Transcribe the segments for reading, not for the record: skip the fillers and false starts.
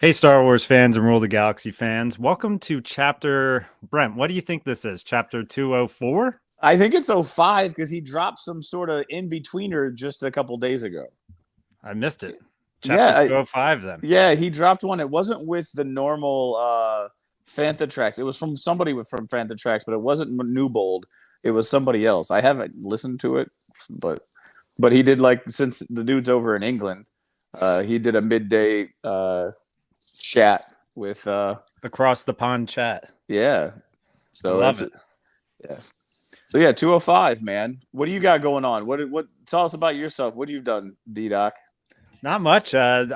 Hey, Star Wars fans and Rule the Galaxy fans. Welcome to Brent, what do you think this is? Chapter 204? I think it's '05 because he dropped some sort of in-betweener just a couple days ago. I missed it. Chapter Yeah, 205 then. yeah, he dropped one. It wasn't with the normal Fantha tracks. It was from somebody from Fantha tracks, but it wasn't Newbold. It was somebody else. I haven't listened to it, but he did, like, since the dude's over in England, he did a midday chat with Across the pond chat. yeah. I So love that's it. yeah. So yeah, 205, man. What do you got going on? What tell us about yourself. What you've done, D Doc? Not much. I've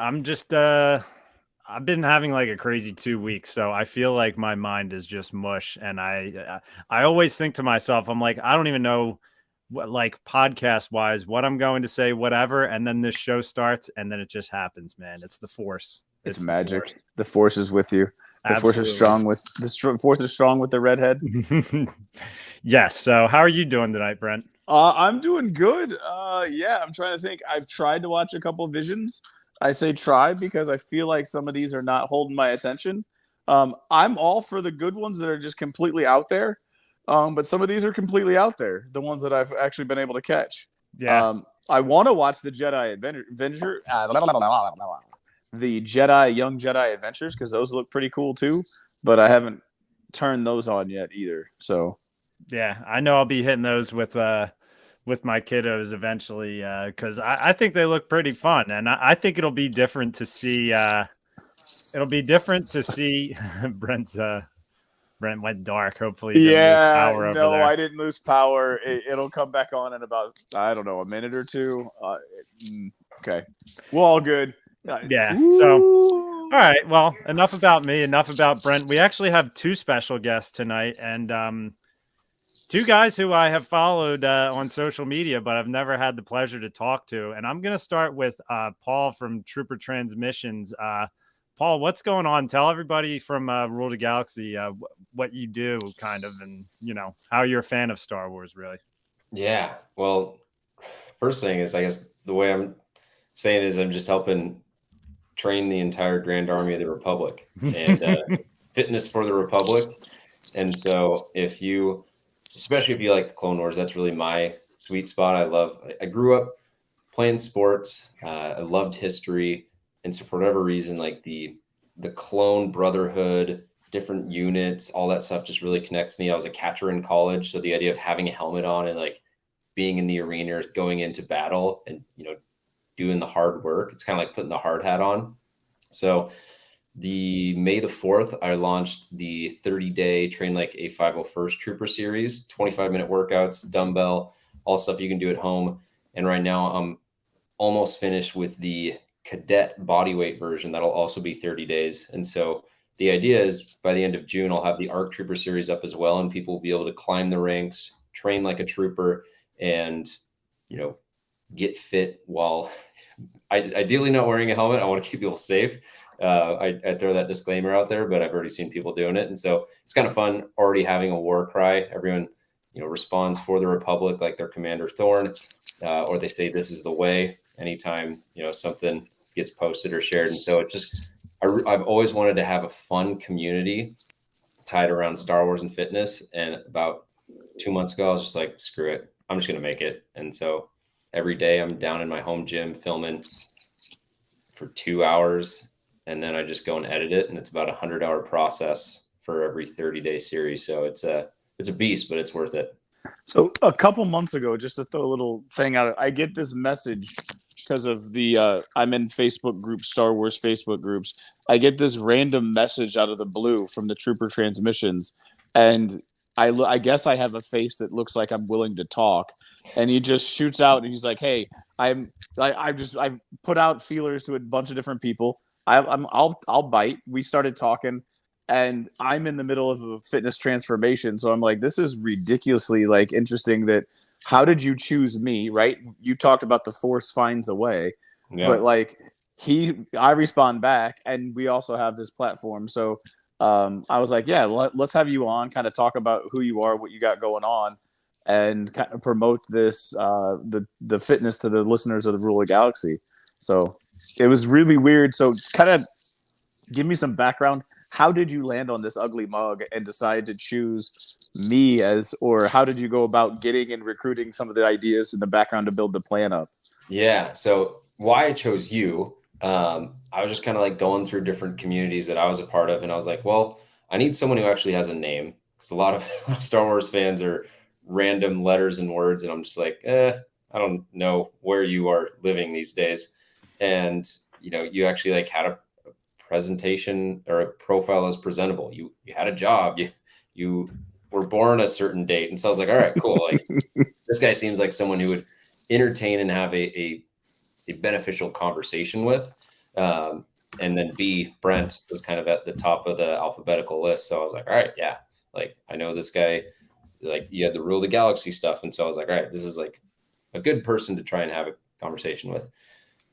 been having like a crazy 2 weeks, so I feel like my mind is just mush. And I always think to myself, I'm like, I don't even know what, like podcast wise, what I'm going to say, whatever. And then this show starts, and then it just happens, man. It's the force. It's It's the magic. force. The force is with you. The force is Absolutely. strong with force is strong with the redhead. Yes. So, how are you doing tonight, Brent? I'm doing good. Yeah, I'm trying to think. I've tried to watch a couple Visions. I say try because I feel like some of these are not holding my attention. I'm all for the good ones that are just completely out there. But some of these are completely out there. The ones that I've actually been able to catch. Yeah. I want to watch the Jedi Adventure, the Jedi Young Jedi Adventures, because those look pretty cool too. But I haven't turned those on yet either. So Yeah. I know I'll be hitting those with my kiddos eventually because I think they look pretty fun, and I think it'll be different to see. It'll be different to see Brent went dark. Hopefully, he didn't lose yeah, power over no, I there. didn't lose power. It'll come back on in about, I don't know, a minute or two. Okay, well, all good. Yeah. So, Ooh. all right. Well, enough about me. Enough about Brent. We actually have two special guests tonight, and two guys who I have followed on social media, but I've never had the pleasure to talk to. And I'm going to start with Paul from Trooper Transmissions. Paul, what's going on? Tell everybody from Rule the Galaxy what you do, kind of, and how you're a fan of Star Wars, really. Yeah. Well, first thing is, I guess the way I'm saying is I'm just helping train the entire Grand Army of the Republic and fitness for the Republic. And so especially if you like the Clone Wars, that's really my sweet spot. I grew up playing sports. I loved history. And so for whatever reason, like the clone brotherhood, different units, all that stuff just really connects me. I was a catcher in college. So the idea of having a helmet on and like being in the arena, going into battle and, doing the hard work, it's kind of like putting the hard hat on. So the May the 4th, I launched the 30-day Train Like a 501st Trooper series, 25-minute workouts, dumbbell, all stuff you can do at home. And right now I'm almost finished with the cadet bodyweight version. That'll also be 30 days. And so the idea is by the end of June, I'll have the ARC Trooper series up as well. And people will be able to climb the ranks, train like a trooper, and, get fit while ideally not wearing a helmet. I want to keep people safe. I throw that disclaimer out there, but I've already seen people doing it. And so it's kind of fun already having a war cry. Everyone, responds for the Republic, like their Commander Thorn, or they say, this is the way anytime, something gets posted or shared. And so it's just, I've always wanted to have a fun community tied around Star Wars and fitness. And about 2 months ago, I was just like, screw it. I'm just going to make it. And so every day I'm down in my home gym filming for 2 hours. And then I just go and edit it. And it's about 100-hour process for every 30-day series. So it's a beast, but it's worth it. So a couple months ago, just to throw a little thing out, I get this message because of the I'm in Facebook groups, Star Wars Facebook groups. I get this random message out of the blue from the Trooper Transmissions, and I guess I have a face that looks like I'm willing to talk, and he just shoots out and he's like, "Hey, I put out feelers to a bunch of different people. I'll bite." We started talking. And I'm in the middle of a fitness transformation. So I'm like, this is ridiculously like interesting that how did you choose me? Right. You talked about the force finds a way, but like I respond back and we also have this platform. So I was like, yeah, let's have you on, kind of talk about who you are, what you got going on, and kind of promote this, the fitness to the listeners of the Rule of Galaxy. So it was really weird. So kind of give me some background. How did you land on this ugly mug and decide to choose me or how did you go about getting and recruiting some of the ideas in the background to build the plan up? Yeah. So why I chose you, I was just kind of like going through different communities that I was a part of, and I was like, well, I need someone who actually has a name, because a lot of Star Wars fans are random letters and words, and I'm just like, I don't know where you are living these days. And you actually like had a presentation or a profile that was presentable. You had a job. You were born a certain date, and so I was like, all right, cool. Like this guy seems like someone who would entertain and have a beneficial conversation with. And then B, Brent was kind of at the top of the alphabetical list. So I was like, all right, yeah, like I know this guy, like you had the rule of the galaxy stuff. And so I was like, all right, this is like a good person to try and have a conversation with.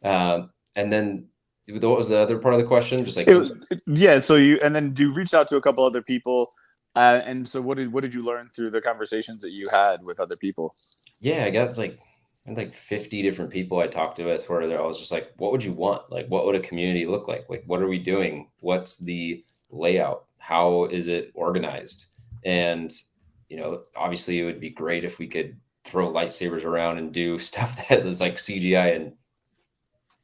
And then what was the other part of the question? Just like, yeah. So you reached out to a couple other people. And so what did you learn through the conversations that you had with other people? Yeah, I got like 50 different people I talked to with where I was just like, what would you want? Like, what would a community look like? Like, what are we doing? What's the layout? How is it organized? And, obviously it would be great if we could throw lightsabers around and do stuff that was like CGI and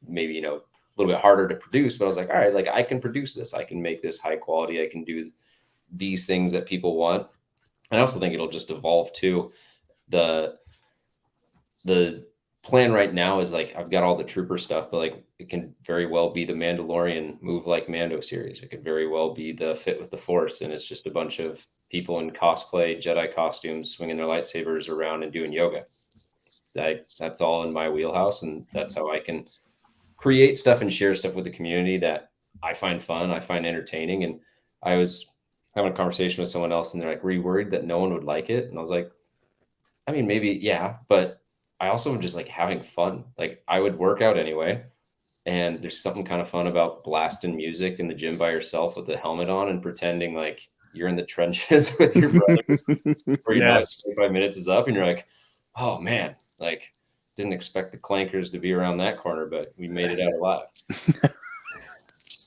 maybe, a little bit harder to produce. But I was like, all right, like I can produce this. I can make this high quality. I can do these things that people want. And I also think it'll just evolve too. The plan right now is like I've got all the trooper stuff, but like it can very well be the Mandalorian Move Like Mando series. It could very well be the Fit with the Force, and it's just a bunch of people in cosplay, Jedi costumes, swinging their lightsabers around and doing yoga. That's all in my wheelhouse, and that's how I can create stuff and share stuff with the community that I find fun, I find entertaining. And I was having a conversation with someone else, and they're like, "Were you worried that no one would like it?" And I was like, I mean, maybe, yeah, but I also am just like having fun. Like I would work out anyway. And there's something kind of fun about blasting music in the gym by yourself with the helmet on and pretending like you're in the trenches with your brother where like 25 minutes is up and you're like, oh man, like didn't expect the clankers to be around that corner, but we made it out alive.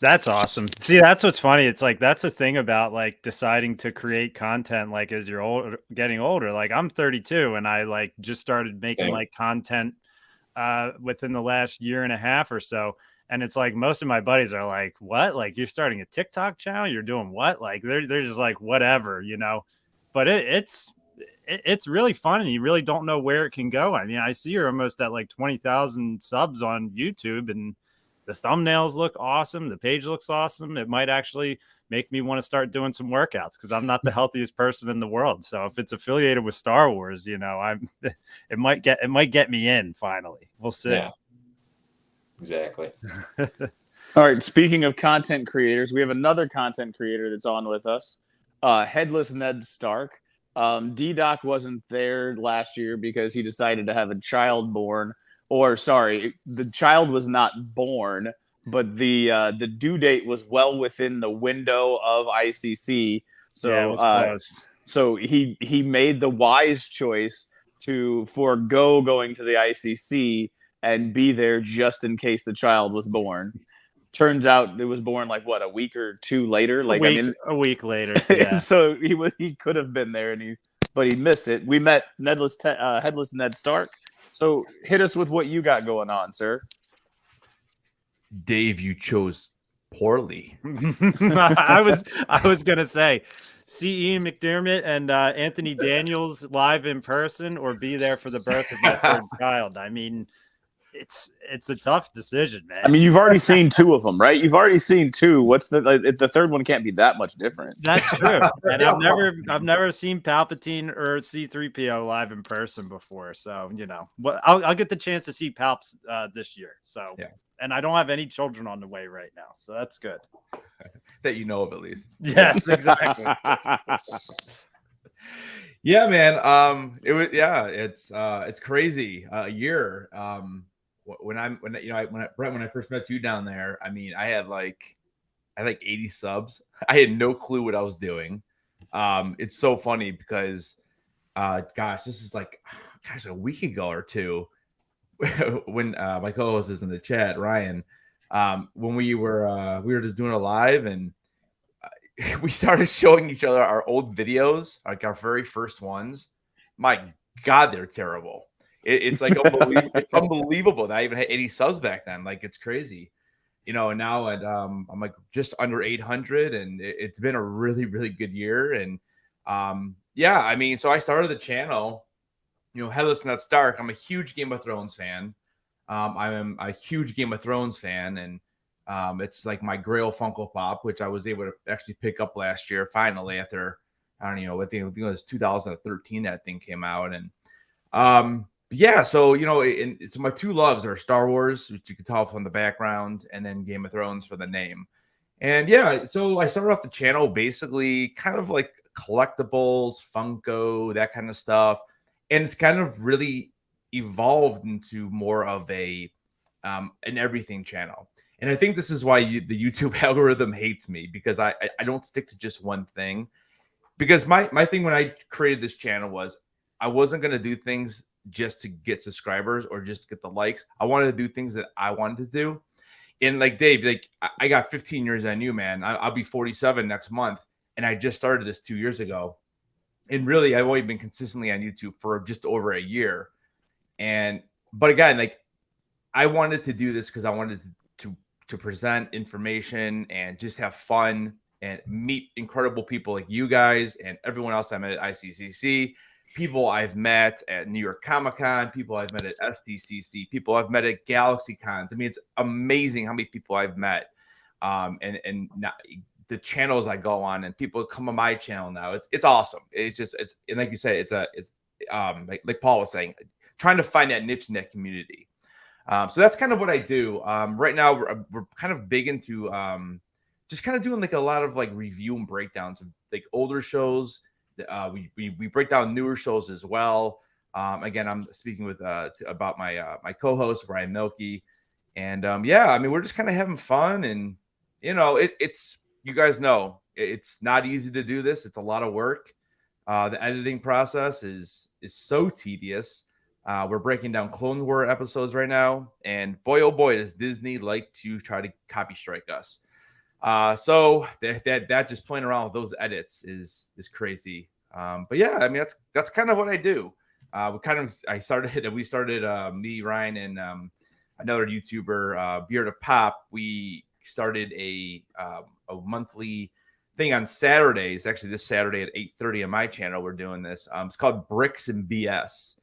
That's awesome. See, that's what's funny. It's like that's the thing about like deciding to create content like as you're getting older. Like I'm 32 and I like just started making like content within the last year and a half or so. And it's like most of my buddies are like, "What? Like you're starting a TikTok channel? You're doing what?" Like they're just like whatever, But it's really fun and you really don't know where it can go. I mean, I see you're almost at like 20,000 subs on YouTube and the thumbnails look awesome. The page looks awesome. It might actually make me want to start doing some workouts because I'm not the healthiest person in the world. So if it's affiliated with Star Wars, it might get me in finally. We'll see. Yeah, exactly. All right. Speaking of content creators, we have another content creator that's on with us, Headless Ned Stark. D-Doc wasn't there last year because he decided to have a child born. Or sorry, the child was not born, but the due date was well within the window of ICC. So yeah, it was close. So he made the wise choice to forego going to the ICC and be there just in case the child was born. Turns out it was born like what, a week or two later. Like a week later. Yeah. So he could have been there, but he missed it. We met Headless Ned Stark. So hit us with what you got going on, sir. Dave, you chose poorly. I was gonna say, see Ian McDermott and Anthony Daniels live in person, or be there for the birth of my third child. I mean, it's a tough decision, man. I mean, you've already seen two of them, right? You've already seen two. What's the third one? Can't be that much different. That's true. And I've never seen Palpatine or C-3PO live in person before, so I'll get the chance to see Palps this year. So yeah. And I don't have any children on the way right now, so that's good. That you know of, at least. Yes, exactly. Yeah, man. It's crazy. A year. When I first met you down there, I mean, I had like 80 subs. I had no clue what I was doing. It's so funny because, this is like, a week ago or two, when my co-host is in the chat, Ryan, when we were just doing a live, and we started showing each other our old videos, like our very first ones. My God, they're terrible. It's like unbelievable. It's unbelievable that I even had 80 subs back then. Like, it's crazy. And now I'm like just under 800, and it's been a really, really good year. And yeah, I mean, so I started the channel, Headless, and That's Dark. I'm a huge Game of Thrones fan. I'm a huge Game of Thrones fan, and it's like my Grail Funko Pop, which I was able to actually pick up last year, finally, after, I don't know, I think it was 2013 that thing came out. And yeah, so, so my two loves are Star Wars, which you can tell from the background, and then Game of Thrones for the name. And yeah, so I started off the channel basically kind of like collectibles, Funko, that kind of stuff. And it's kind of really evolved into more of an everything channel. And I think this is why the YouTube algorithm hates me, because I don't stick to just one thing. Because my thing when I created this channel was I wasn't going to do things just to get subscribers or just to get the likes. I wanted to do things that I wanted to do. And like Dave, like I got 15 years on you, man. I'll be 47 next month. And I just started this 2 years ago. And really, I've only been consistently on YouTube for just over a year. But again, like I wanted to do this because I wanted to present information and just have fun and meet incredible people like you guys and everyone else I met at ICCC, people I've met at New York Comic Con, people I've met at SDCC, people I've met at Galaxy Cons. I mean, it's amazing how many people I've met. And now, the channels I go on, and people come on my channel now. It's awesome. It's and like you say, it's like Paul was saying, trying to find that niche in that community. So that's kind of what I do. Right now, we're kind of big into just kind of doing like a lot of like review and breakdowns of like older shows. We break down newer shows as well. Again, I'm speaking with about my co-host Brian Milkey, and yeah, I mean, we're just kind of having fun, and it's you guys know it's not easy to do this. It's a lot of work. The editing process is so tedious. We're breaking down Clone War episodes right now, and boy, oh boy, does Disney like to try to copy strike us. So that just playing around with those edits is crazy. But yeah, I mean, that's kind of what I do. We started me, Ryan, and another YouTuber, Beard of Pop. We started a monthly thing on Saturdays. Actually, this Saturday at 8:30 on my channel, we're doing this. It's called Bricks and BS,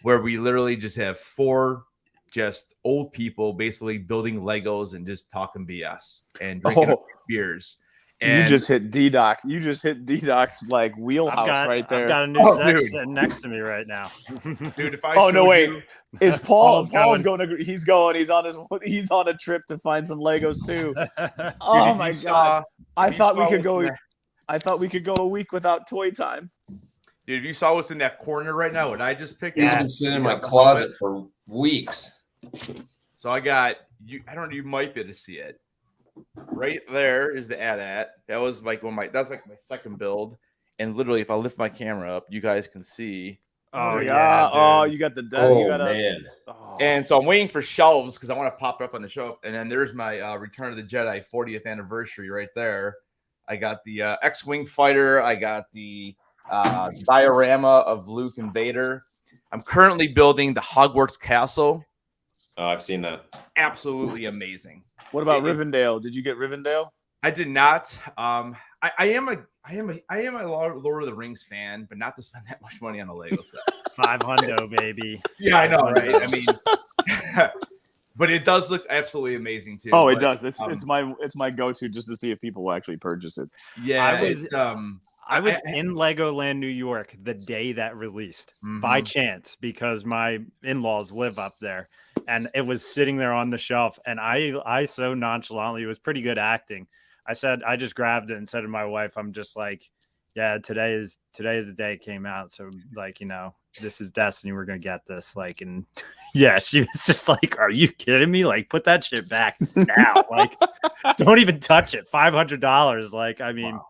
where we literally just have 4 just old people basically building Legos and just talking BS and drinking beers. And you just hit D-Doc. You just hit D-Doc's like wheelhouse right there. I've got a new set sitting next to me right now. Dude, if I is Paul's going. He's on a trip to find some Legos too. Oh my God. I thought we could go a week without toy time. Dude, if you saw what's in that corner right now, what I just picked, These have been sitting in my closet for weeks. So I got you. I don't know. You might be able to see it. Right there is the AT-AT. That was like that's like my second build. And literally, if I lift my camera up, you guys can see. Oh yeah. Dude. Oh, you got the man. Oh. And so I'm waiting for shelves because I want to pop it up on the shelf. And then there's my Return of the Jedi 40th anniversary right there. I got the X-Wing fighter. I got the diorama of Luke and Vader. I'm currently building the Hogwarts castle. Oh, I've seen that. Absolutely amazing. What about Rivendell? Did you get Rivendell? I did not. I am a Lord of the Rings fan, but not to spend that much money on a Lego set. $500, baby. Yeah, I know, right? I mean, but it does look absolutely amazing too. Oh, it does. It's my go-to just to see if people will actually purchase it. Yeah, I was in Legoland, New York, the day that released by chance because my in-laws live up there, and it was sitting there on the shelf. And I so nonchalantly, it was pretty good acting. I just grabbed it and said to my wife, I'm just like, yeah, today is the day it came out. So like, this is destiny. We're going to get this. Like, and yeah, she was just like, are you kidding me? Like, put that shit back now. Like, don't even touch it. $500. Like, I mean, wow.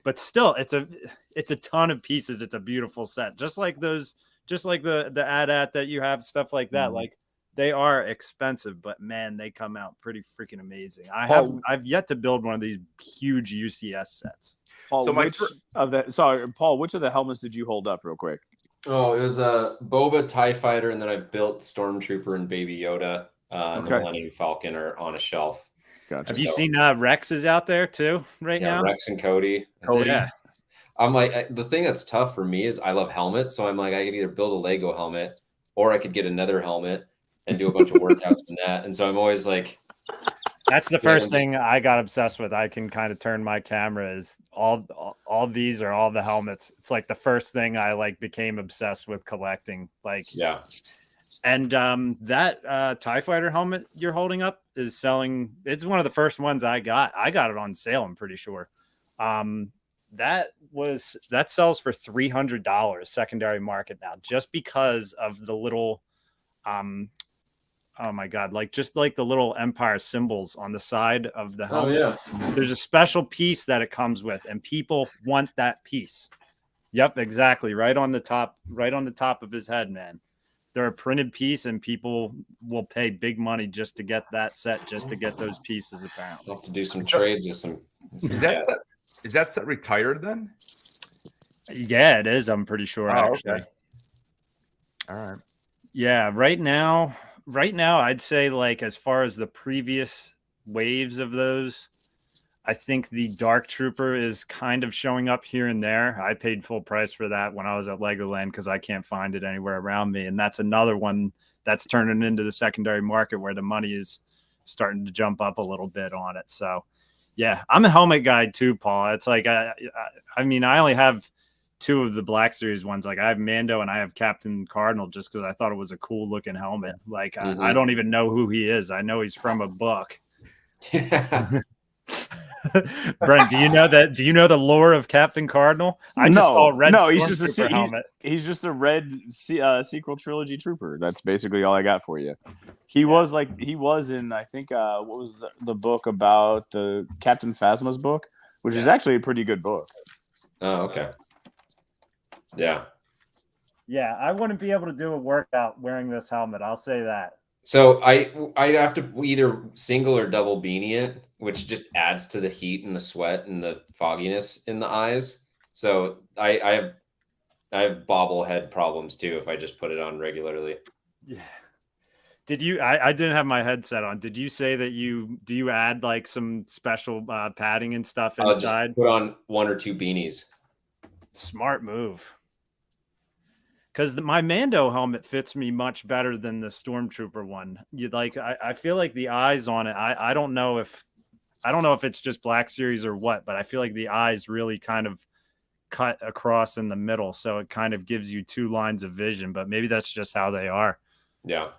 But still, it's a ton of pieces. It's a beautiful set. Just like the AT-AT that you have, stuff like that. Like They are expensive, but man, they come out pretty freaking amazing. I've yet to build one of these huge UCS sets. Paul, So which of the helmets did you hold up real quick? Oh, it was a Boba TIE Fighter, and then I've built Stormtrooper and Baby Yoda, and the Millennium Falcon are on a shelf. Gotcha. Have you seen Rex's out there too now? Rex and Cody. Yeah. I'm like, the thing that's tough for me is I love helmets, so I'm like, I could either build a Lego helmet or I could get another helmet and do a bunch of workouts in that. And so I'm always like, that's the first thing I got obsessed with. I can kind of turn my camera is all these are all the helmets. It's like the first thing I like became obsessed with collecting. Like, yeah. And that TIE Fighter helmet you're holding up is selling. It's one of the first ones I got. I got it on sale, I'm pretty sure. That sells for $300 secondary market now, just because of the little oh my god, just like the little Empire symbols on the side of the helmet. Oh yeah. There's a special piece that it comes with, and people want that piece. Yep, exactly. Right on the top of his head, man. They're a printed piece, and people will pay big money just to get that set, just to get those pieces apparently. I'll have to do some trades with some Is that set retired then? Yeah, it is. I'm pretty sure, actually. Okay. All right. Yeah, right now, I'd say, like, as far as the previous waves of those, I think the Dark Trooper is kind of showing up here and there. I paid full price for that when I was at Legoland because I can't find it anywhere around me. And that's another one that's turning into the secondary market where the money is starting to jump up a little bit on it. So, yeah, I'm a helmet guy too, Paul. It's like, I mean, I only have two of the Black Series ones. Like, I have Mando and I have Captain Cardinal just because I thought it was a cool looking helmet. Like, I don't even know who he is. I know he's from a book. Yeah. Brent, do you know the lore of Captain Cardinal? I just saw a red he's just a helmet. He's just a red sequel trilogy trooper. That's basically all I got for you. He was in, I think, what was the book about the Captain Phasma's book, which is actually a pretty good book. Oh, okay. Yeah. Yeah, I wouldn't be able to do a workout wearing this helmet. I'll say that. So I have to either single or double beanie it, which just adds to the heat and the sweat and the fogginess in the eyes. So I have bobblehead problems too if I just put it on regularly. Yeah. Did you? I didn't have my headset on. Did you say that do you add like some special padding and stuff inside? I'll just put on one or two beanies. Smart move. Because my Mando helmet fits me much better than the Stormtrooper one. I feel like the eyes on it. I don't know if it's just Black Series or what, but I feel like the eyes really kind of cut across in the middle, so it kind of gives you two lines of vision. But maybe that's just how they are. Yeah.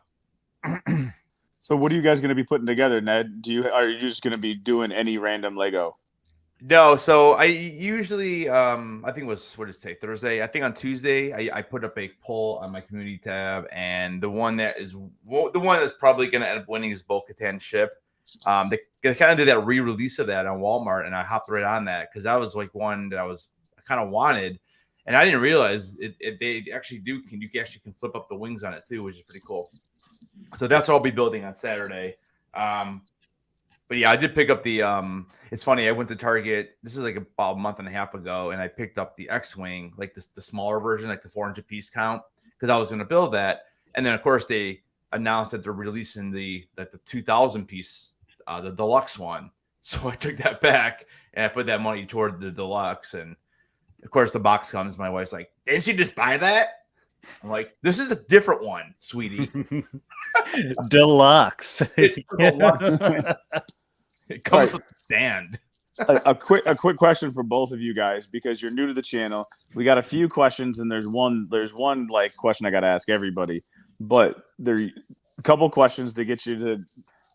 So what are you guys going to be putting together, Ned? Are you just going to be doing any random Lego? No, so I usually I think it was, what did it say, Thursday? I think on Tuesday I put up a poll on my community tab, and the one that's probably going to end up winning is Bo-Katan ship. They kind of did that re-release of that on Walmart, and I hopped right on that because that was like one that I kind of wanted, and I didn't realize they actually do. You actually can flip up the wings on it too, which is pretty cool. So that's what I'll be building on Saturday. But yeah, I did pick up the it's funny, I went to Target, this is like about a month and a half ago, and I picked up the X-Wing, like the smaller version, like the 400 piece count, because I was going to build that. And then of course they announced that they're releasing the 2000 piece, the deluxe one. So I took that back and I put that money toward the deluxe. And of course the box comes, my wife's like, didn't you just buy that? I'm like, this is a different one, sweetie. Deluxe. It's deluxe. It comes with the stand. a quick question for both of you guys, because you're new to the channel. We got a few questions, and there's one like question I got to ask everybody. But there a couple questions to get you to.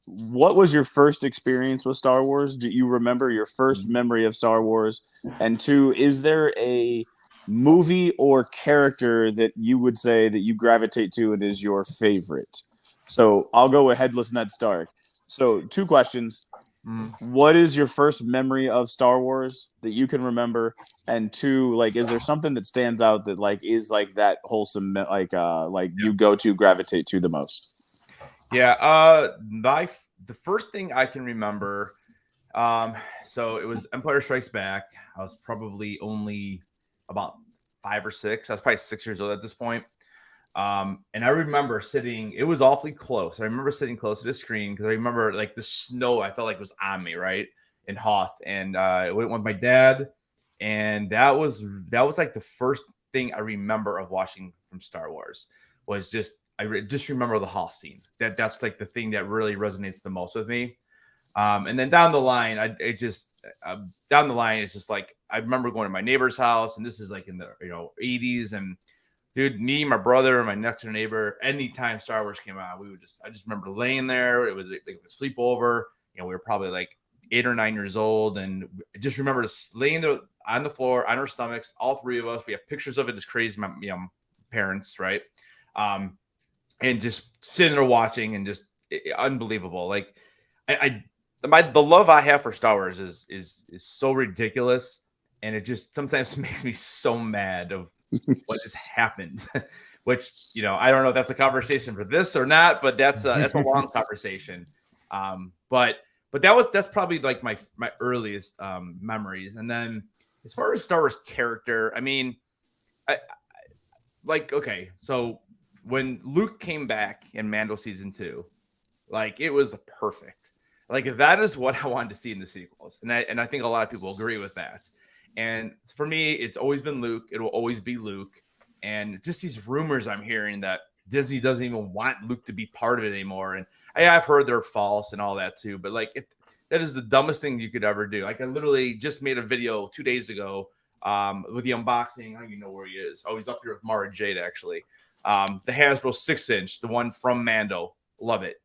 What was your first experience with Star Wars? Do you remember your first memory of Star Wars? And two, is there a movie or character that you would say that you gravitate to and is your favorite? So I'll go with Headless Ned Stark. So 2 questions. What is your first memory of Star Wars that you can remember? And 2, like, is there something that stands out that like is like that wholesome, you go to gravitate to the most? Yeah, the first thing I can remember, so it was Empire Strikes Back. I was probably only about 5 or 6. I was probably 6 years old at this point. And I remember sitting, it was awfully close. I remember sitting close to the screen because I remember like the snow, I felt like it was on me, right? In Hoth. And I went with my dad. And that was like the first thing I remember of watching from Star Wars was just just remember the Hoth scene. That's like the thing that really resonates the most with me. And then down the line, down the line, it's just like I remember going to my neighbor's house, and this is like in the 80s, and dude, me, my brother, and my next door neighbor, anytime Star Wars came out, I just remember laying there. It was like a sleepover. We were probably like 8 or 9 years old, and I just remember just laying there on the floor on our stomachs, all three of us. We have pictures of it. It's crazy. My parents, right? And just sitting there watching, and just unbelievable. Like the love I have for Star Wars is so ridiculous, and it just sometimes makes me so mad of what just happened. Which I don't know if that's a conversation for this or not, but that's a long conversation. But that's probably like my earliest memories. And then as far as Star Wars character, I mean, okay, so when Luke came back in Mando season 2, like it was perfect. Like that is what I wanted to see in the sequels, and I think a lot of people agree with that. And for me, it's always been Luke. It will always be Luke. And just these rumors I'm hearing that Disney doesn't even want Luke to be part of it anymore. And I've heard they're false and all that too. But like, that is the dumbest thing you could ever do. Like I literally just made a video 2 days ago with the unboxing. I don't even know where he is. Oh, he's up here with Mara Jade, actually. The Hasbro 6-inch, the one from Mando. Love it.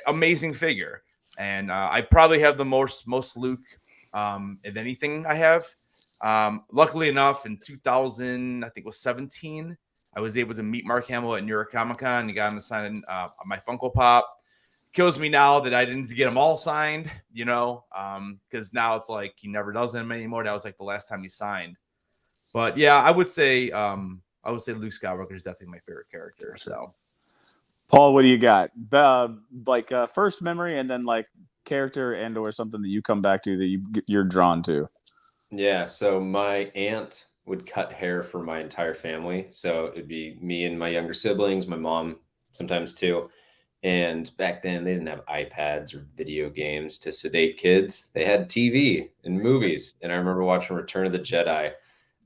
Amazing figure. And I probably have the most Luke of anything I have. Luckily enough, in 2000, I think it was 17, I was able to meet Mark Hamill at New York Comic Con. He got him to sign my Funko Pop. Kills me now that I didn't get them all signed, because now it's like he never does them anymore. That was like the last time he signed. But yeah, I would say Luke Skywalker is definitely my favorite character. So, Paul, what do you got? First memory, and then like character and or something that you come back to that you're drawn to. Yeah, so my aunt would cut hair for my entire family. So it'd be me and my younger siblings, my mom sometimes too. And back then they didn't have iPads or video games to sedate kids. They had TV and movies. And I remember watching Return of the Jedi.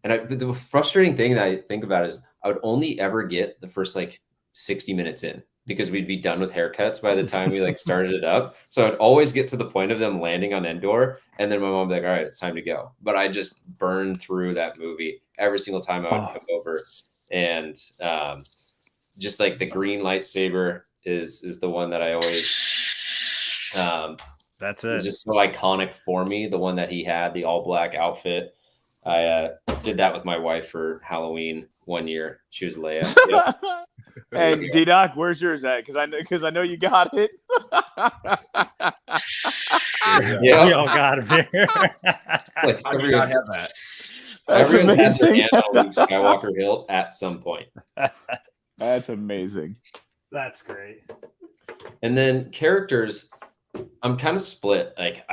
And the frustrating thing that I think about is I would only ever get the first like 60 minutes in, because we'd be done with haircuts by the time we like started it up. So I'd always get to the point of them landing on Endor, and then my mom would be like, all right, it's time to go. But I just burned through that movie every single time I would come over. And just like the green lightsaber is the one that I always that's it. It's just so iconic for me. The one that he had, the all black outfit. I did that with my wife for Halloween one year. She was Leia. Yep. Hey, D-Doc, where's yours at? Because I know you got it. Yeah, we all got him here. Like I do not have that. That's everyone has their amazing. hand on Luke Skywalker hilt at some point. That's amazing. That's great. And then characters, I'm kind of split. Like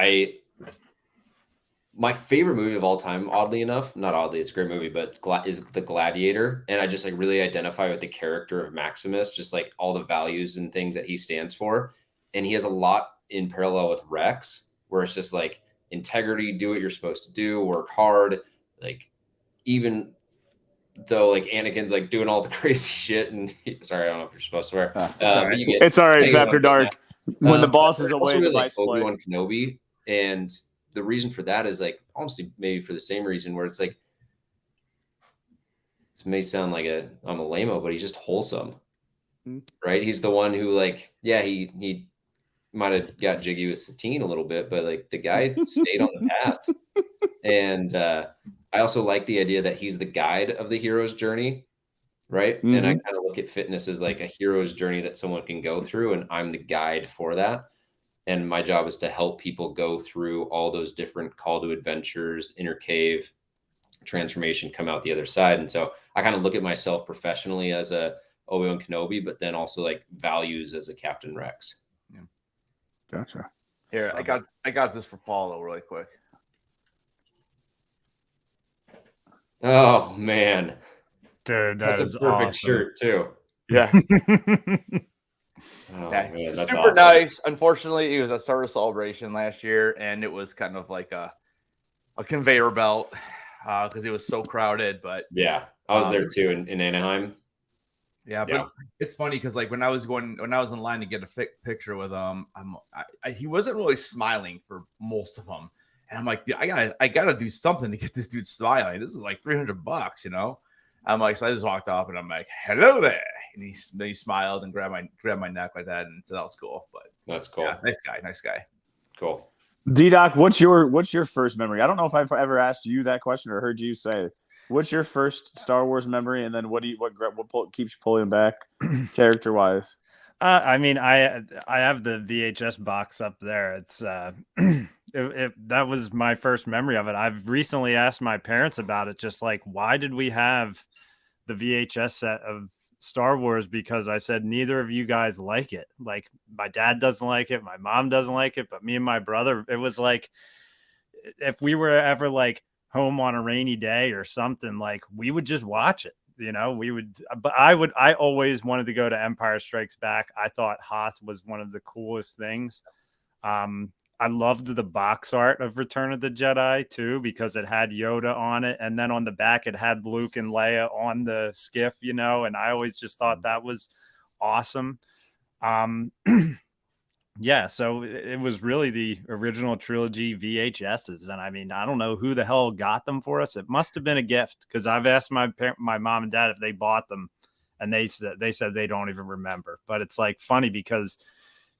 my favorite movie of all time, oddly enough, not oddly, it's a great movie, but is The Gladiator. And I just like really identify with the character of Maximus, just like all the values and things that he stands for. And he has a lot in parallel with Rex, where it's just like integrity, do what you're supposed to do, work hard. Like even though like Anakin's like doing all the crazy shit, and sorry, I don't know if you're supposed to swear. It's all right. It's all right. It's after dark. When the boss is away, the like vice play. Obi-Wan Kenobi, and the reason for that is like honestly maybe for the same reason, where it's like it may sound like I'm a lame-o, but he's just wholesome, right? He's the one who like he might have got jiggy with Satine a little bit, but like the guy stayed on the path. And I also like the idea that he's the guide of the hero's journey, right? And I kind of look at fitness as like a hero's journey that someone can go through, and I'm the guide for that. And my job is to help people go through all those different call to adventures, inner cave, transformation, come out the other side. And so I kind of look at myself professionally as a Obi-Wan Kenobi, but then also like values as a Captain Rex. Gotcha. Here, I got this for Paulo really quick. Oh man, Dude, that's is a perfect awesome. shirt too. Yeah. Oh Yeah, man, that's super awesome. nice. Unfortunately, it was a Star Wars Celebration last year, and it was kind of like a conveyor belt because it was so crowded. But Yeah, I was there too in Anaheim. yeah, but it's funny because like when I was in line to get a picture with him, he wasn't really smiling for most of them, and I'm like, dude, I gotta do something to get this dude smiling. This is like $300, you know. I'm like, so I just walked off and I'm like, hello there, and he smiled and grabbed my neck like that, and so that was cool. But That's cool. Yeah, nice guy. Cool. D-Doc, what's your first memory? I don't know if I've ever asked you that question or heard you say it. What's your first Star Wars memory, and then what keeps you pulling back character wise? I mean, I have the VHS box up there. It's that was my first memory of it. I've recently asked my parents about it, just like, why did we have the VHS set of Star Wars? Because I said neither of you guys like it. Like, my dad doesn't like it, my mom doesn't like it, but me and my brother, it was like, if we were ever like home on a rainy day or something, like, we would just watch it. You know, we would, but I always wanted to go to Empire Strikes Back. I thought Hoth was one of the coolest things. I loved the box art of Return of the Jedi too, because it had Yoda on it. And then on the back, it had Luke and Leia on the skiff, you know, and I always just thought that was awesome. Yeah, so it was really the original trilogy VHSs, and I mean, I don't know who the hell got them for us. It must have been a gift, because I've asked my mom and dad if they bought them, and they said they don't even remember. But it's like funny because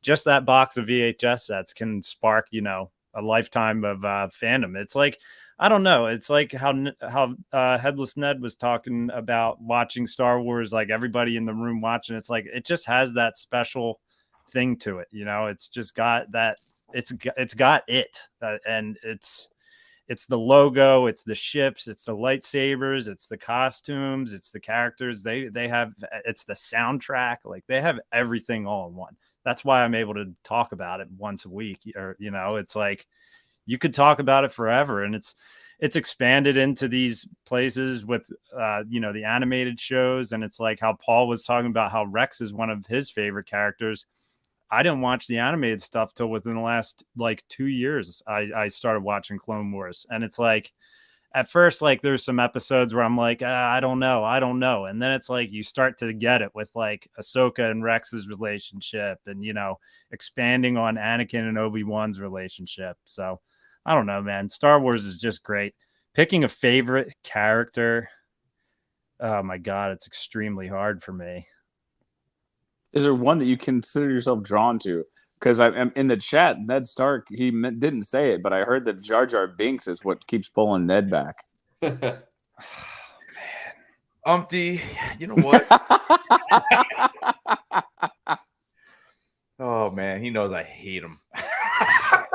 just that box of VHS sets can spark, you know, a lifetime of fandom. It's like, I don't know. It's like how Headless Ned was talking about watching Star Wars, like everybody in the room watching. It's like it just has that special thing to it, you know. It's just got that, it's got it, and it's the logo, it's the ships, it's the lightsabers, it's the costumes, it's the characters. They have, it's the soundtrack. Like, they have everything all in one. That's why I'm able to talk about it once a week, or, you know, it's like you could talk about it forever. And it's expanded into these places with you know, the animated shows. And it's like how Paul was talking about how Rex is one of his favorite characters. I didn't watch the animated stuff till within the last like 2 years. I started watching Clone Wars, and it's like, at first, like, there's some episodes where I'm like, I don't know. And then it's like, you start to get it with like Ahsoka and Rex's relationship, and, you know, expanding on Anakin and Obi-Wan's relationship. So I don't know, man. Star Wars is just great. Picking a favorite character, oh my God, it's extremely hard for me. Is there one that you consider yourself drawn to? Because I'm in the chat, Ned Stark, didn't say it, but I heard that Jar Jar Binks is what keeps pulling Ned back. Oh, man. Umpty, you know what? Oh man, he knows I hate him.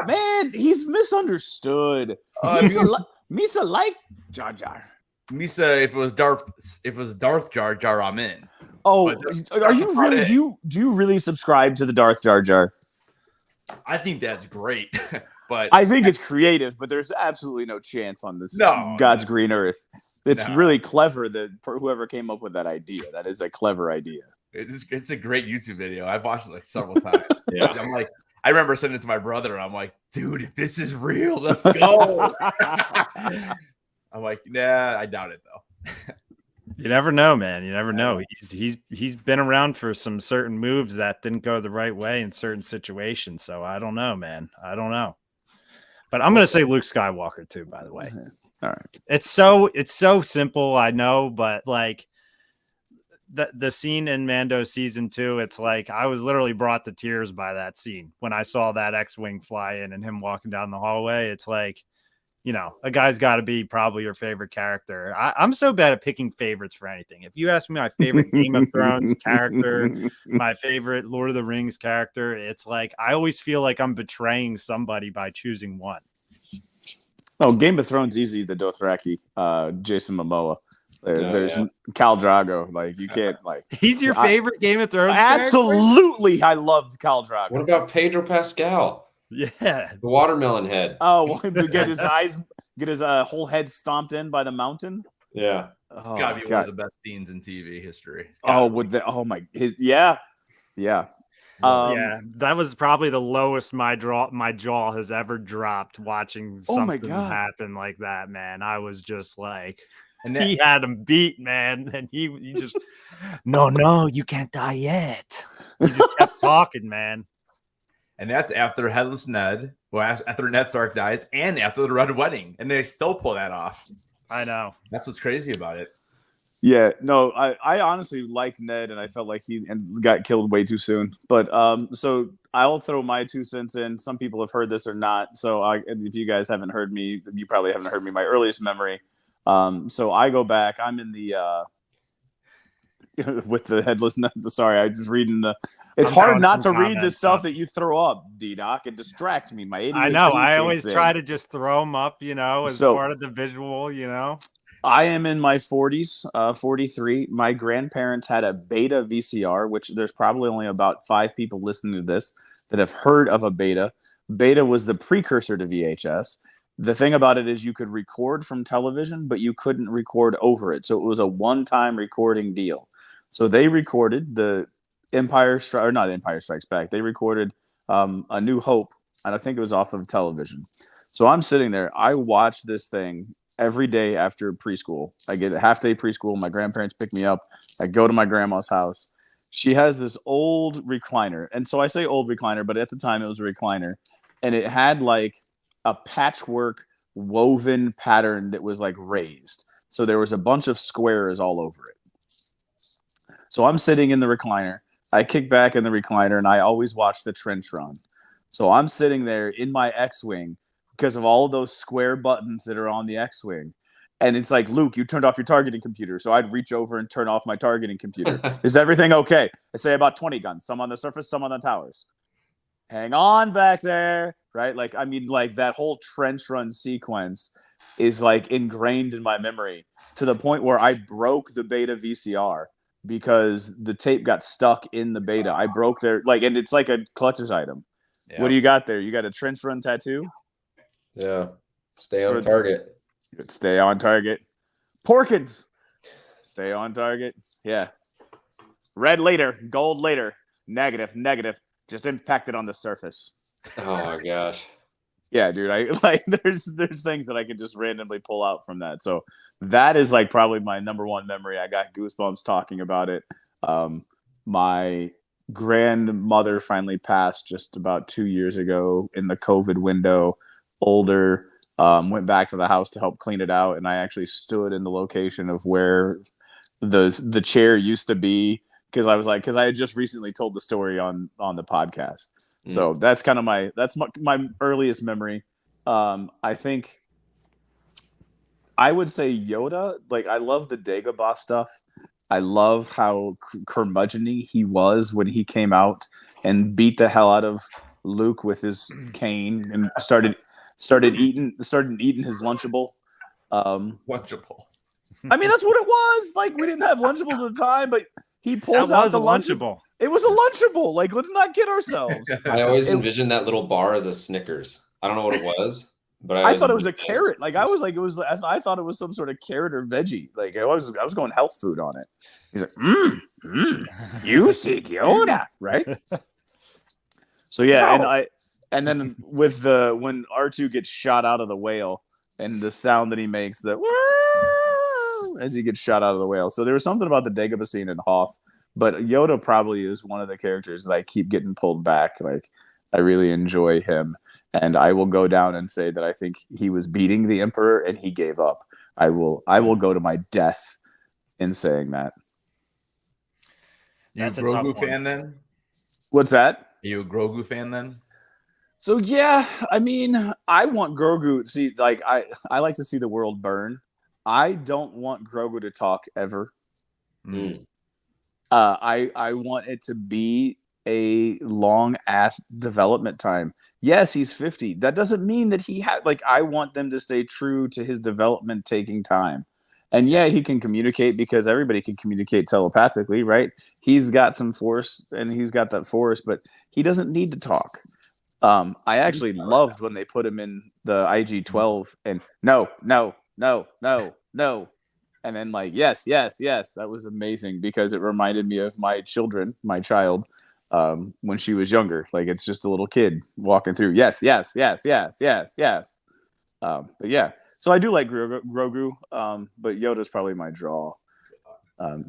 Man, he's misunderstood. Misa like Jar Jar. Misa, if it was Darth Jar Jar, I'm in. Oh, are you really? Do you really subscribe to the Darth Jar Jar? I think that's great, but I think it's creative, but there's absolutely no chance on this God's green earth. It's really clever that whoever came up with that idea. That is a clever idea. It's a great YouTube video. I've watched it like several times. Yeah, I'm like, I remember sending it to my brother, and I'm like, dude, if this is real, let's go. I'm like, nah, I doubt it though. You never know, man. You never know. He's been around for some certain moves that didn't go the right way in certain situations. So I don't know, man. I don't know. But I'm gonna say Luke Skywalker too, by the way. All right. It's so simple, I know, but like the scene in Mando season 2, it's like I was literally brought to tears by that scene when I saw that X-Wing fly in and him walking down the hallway. It's like, you know, a guy's got to be probably your favorite character. I'm so bad at picking favorites for anything. If you ask me my favorite Game of Thrones character, my favorite Lord of the Rings character, it's like I always feel like I'm betraying somebody by choosing one. Oh, Game of Thrones easy, the Dothraki, Jason Momoa. There's yeah. Khal Drago. Like you can't like. He's your I- favorite Game of Thrones character? Absolutely, I loved Khal Drago. What about Pedro Pascal, Yeah. the watermelon head? Oh, well, to get his whole head stomped in by the mountain. Yeah. It's Oh, gotta be one God. of the best scenes in TV history. Yeah. Yeah, that was probably the lowest my jaw has ever dropped watching Oh my something God. happen like that, man. I was just like, And he had him beat, man, and he just no, you can't die yet. He just kept talking, man. And that's after Headless Ned, well, after Ned Stark dies, and after the Red Wedding, and they still pull that off. I know. That's what's crazy about it. Yeah, no, I honestly like Ned, and I felt like he got killed way too soon. But so I'll throw my 2 cents in. Some people have heard this or not. So if you guys haven't heard me, you probably haven't heard me. My earliest memory. So I go back. I'm in the with the Headless Ned. Sorry, I was reading the. It's I'm hard throwing not to some read the comments stuff up. that you throw up, D-Doc. It distracts me. My ADHD. I know. I kicks always in. try to just throw them up, as So- part of the visual, I am in my 40s, 43. My grandparents had a beta VCR, which there's probably only about 5 people listening to this that have heard of a beta. Beta was the precursor to VHS. The thing about it is you could record from television, but you couldn't record over it. So it was a one-time recording deal. So they recorded the not Empire Strikes Back. They recorded A New Hope, and I think it was off of television. So I'm sitting there. I watch this thing every day after preschool. I get a half-day preschool. My grandparents pick me up. I go to my grandma's house. She has this old recliner. And so I say old recliner, but at the time it was a recliner. And it had like a patchwork woven pattern that was like raised. So there was a bunch of squares all over it. So I'm sitting in the recliner. I kick back in the recliner, and I always watch the trench run. So I'm sitting there in my X-Wing because of all of those square buttons that are on the X-Wing. And it's like, Luke, you turned off your targeting computer. So I'd reach over and turn off my targeting computer. Is everything okay? I say about 20 guns, some on the surface, some on the towers. Hang on back there, right? Like, I mean, like that whole trench run sequence is like ingrained in my memory to the point where I broke the beta VCR because the tape got stuck in the beta. I broke their, like, and it's like a collector's item. Yeah. What do you got there? You got a trench run tattoo? Yeah. Stay on target. Stay on target. Porkins. Stay on target. Yeah. Red later, gold later. Negative. Just impacted on the surface. Oh my gosh. Yeah, dude. I like there's things that I could just randomly pull out from that. So that is like probably my number one memory. I got goosebumps talking about it. My grandmother finally passed just about 2 years ago in the COVID window. Older, went back to the house to help clean it out, and I actually stood in the location of where the chair used to be because I had just recently told the story on the podcast. So that's kind of my earliest memory. I think I would say Yoda. Like, I love the Dagobah stuff. I love how curmudgeon-y he was when he came out and beat the hell out of Luke with his cane and started eating his Lunchable. Lunchable. I mean, that's what it was. Like, we didn't have Lunchables at the time, but he pulls That out was the a Lunchable. It was a Lunchable. Like, let's not kid ourselves. I always envisioned that little bar as a Snickers. I don't know what it was, but I thought it was a carrot. Like, I thought it was some sort of carrot or veggie. Like, I was going health food on it. He's like, you seek Yoda, right? So yeah, and then with when R2 gets shot out of the whale and the sound that he makes, as he gets shot out of the whale. So there was something about the Dagobah scene in Hoth, but Yoda probably is one of the characters that I keep getting pulled back. Like, I really enjoy him, and I will go down and say that I think he was beating the Emperor and he gave up. I will go to my death in saying that. You a That's a tough Grogu one. fan then? What's that? Are you a Grogu fan then? So yeah, I mean, I want Grogu. See, like I like to see the world burn. I don't want Grogu to talk ever. I want it to be a long ass development time. Yes, he's 50. That doesn't mean that he had, like, I want them to stay true to his development taking time. And yeah, he can communicate because everybody can communicate telepathically, right? He's got some force and he's got that force, but he doesn't need to talk. I actually loved when they put him in the IG-12 and no, and then like yes. That was amazing because it reminded me of my child, when she was younger. Like it's just a little kid walking through. Yes. But yeah, so I do like Grogu, but Yoda's probably my draw.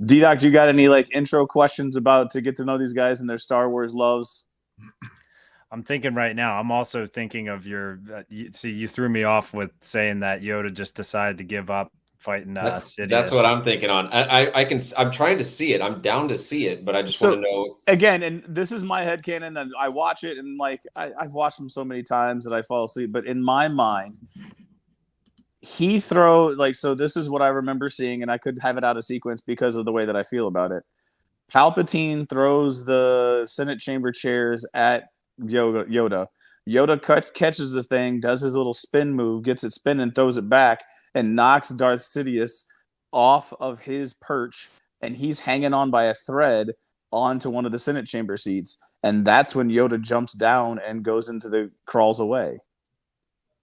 D-Doc, do you got any like intro questions about to get to know these guys and their Star Wars loves? I'm thinking right now. I'm also thinking of your. You threw me off with saying that Yoda just decided to give up fighting Sidious. That's what I'm thinking on. I'm trying to see it. I'm down to see it, but I just want to know again. And this is my headcanon, and I watch it, and like I've watched them so many times that I fall asleep. But in my mind, he so this is what I remember seeing, and I could have it out of sequence because of the way that I feel about it. Palpatine throws the Senate chamber chairs at Yoda. Yoda catches the thing, does his little spin move, gets it spinning, throws it back, and knocks Darth Sidious off of his perch, and he's hanging on by a thread onto one of the Senate chamber seats. And that's when Yoda jumps down and crawls away.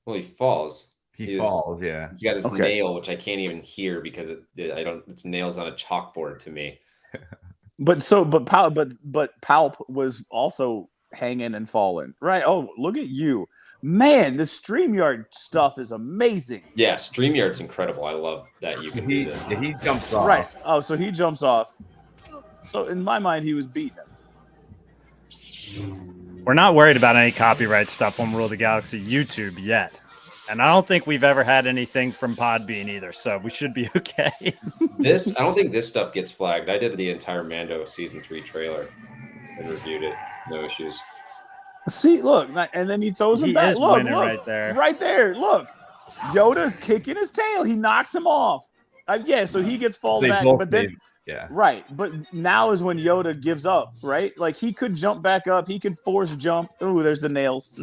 Well, he falls. He falls, yeah. He's got his nail, which I can't even hear because it's nails on a chalkboard to me. But Palp was also hanging and falling, right? Oh, look at you, man! The StreamYard stuff is amazing. Yeah, StreamYard's incredible. I love that you can do this. He jumps off, right? Oh, so he jumps off. So in my mind, he was beating him. We're not worried about any copyright stuff on Rule of the Galaxy YouTube yet. And I don't think we've ever had anything from Podbean either, so we should be okay. I don't think this stuff gets flagged. I did the entire Mando season 3 trailer and reviewed it. No issues. See, look, and then he throws him back. Look, right there. Look, Yoda's kicking his tail. He knocks him off. So he gets fall back, but then right. But now is when Yoda gives up, right? Like he could jump back up. He could force jump. Ooh, there's the nails.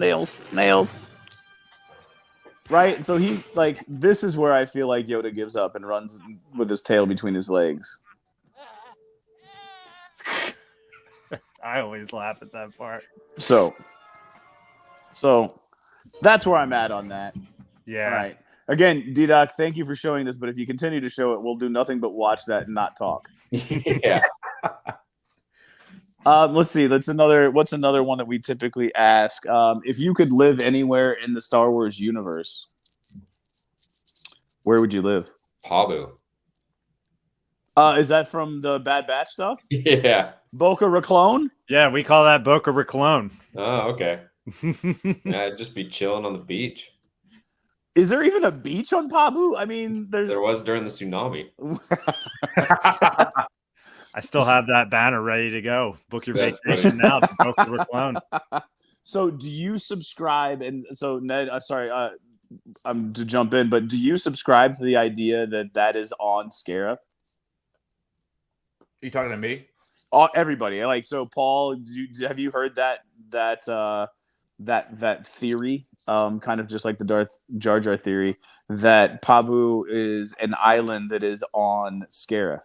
Right, so this is where I feel like Yoda gives up and runs with his tail between his legs. I always laugh at that part. So that's where I'm at on that. Yeah. All right. Again, D-Doc, thank you for showing this, but if you continue to show it, we'll do nothing but watch that and not talk. Yeah. Let's see. What's another one that we typically ask? If you could live anywhere in the Star Wars universe, where would you live? Pabu. Is that from the Bad Batch stuff? Yeah. Boca Raton? Yeah, we call that Boca Raton. Oh, okay. I'd just be chilling on the beach. Is there even a beach on Pabu? I mean, there was during the tsunami. I still have that banner ready to go. Book your vacation now to Boca Raton. So do you subscribe? And so Ned, I'm sorry, I'm to jump in, but do you subscribe to the idea that is on Scarif? Are you talking to me? Everybody. Like, so Paul, have you heard that theory? Kind of just like the Darth Jar Jar theory that Pabu is an island that is on Scarif.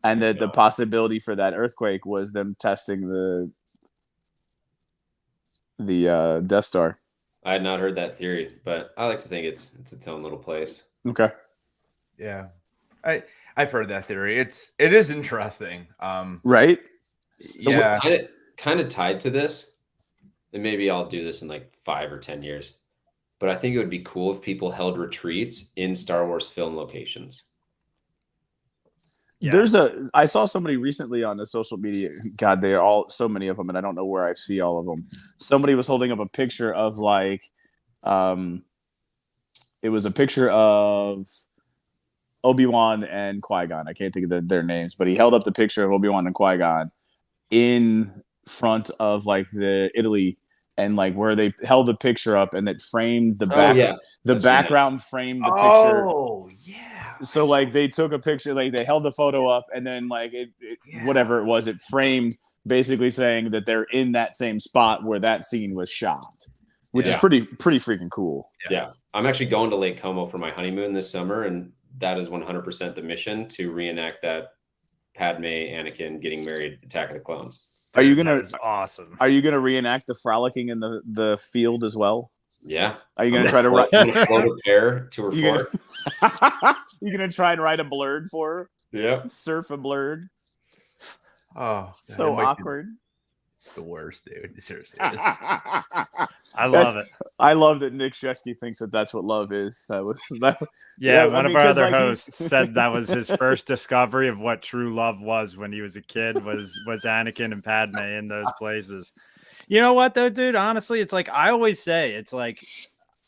And that the possibility for that earthquake was them testing the Death Star. I had not heard that theory, but I like to think it's its own little place. Okay. Yeah, I've heard that theory. It is interesting. Right. Yeah. Kind of tied to this, and maybe I'll do this in like 5 or 10 years. But I think it would be cool if people held retreats in Star Wars film locations. Yeah. I saw somebody recently on the social media. God, they are all so many of them, and I don't know where I see all of them. Somebody was holding up a picture of it was a picture of Obi-Wan and Qui-Gon. I can't think of their names, but he held up the picture of Obi-Wan and Qui-Gon in front of like the Italy and like where they held the picture up and that framed the back. The background framed the picture. Oh yeah. So like they took a picture, like they held the photo up, and then like whatever it was, it framed basically saying that they're in that same spot where that scene was shot, which is pretty freaking cool. Yeah, I'm actually going to Lake Como for my honeymoon this summer, and that is 100% the mission, to reenact that Padme Anakin getting married Attack of the Clones. Are you That gonna is awesome. Are you gonna reenact the frolicking in the field as well? Yeah. Are you gonna try to float, ride? I'm gonna float a pair to her You fort? You gonna try and ride a blurred for her? Yep. Surf a blurred? Oh, So awkward. It's the worst, dude. Seriously. I love it. I love that Nick Shesky thinks that that's what love is. Yeah, I one mean, of our 'cause, other like, hosts said that was his first discovery of what true love was when he was a kid, was Anakin and Padme in those places. You know what though, dude? Honestly, it's like I always say, it's like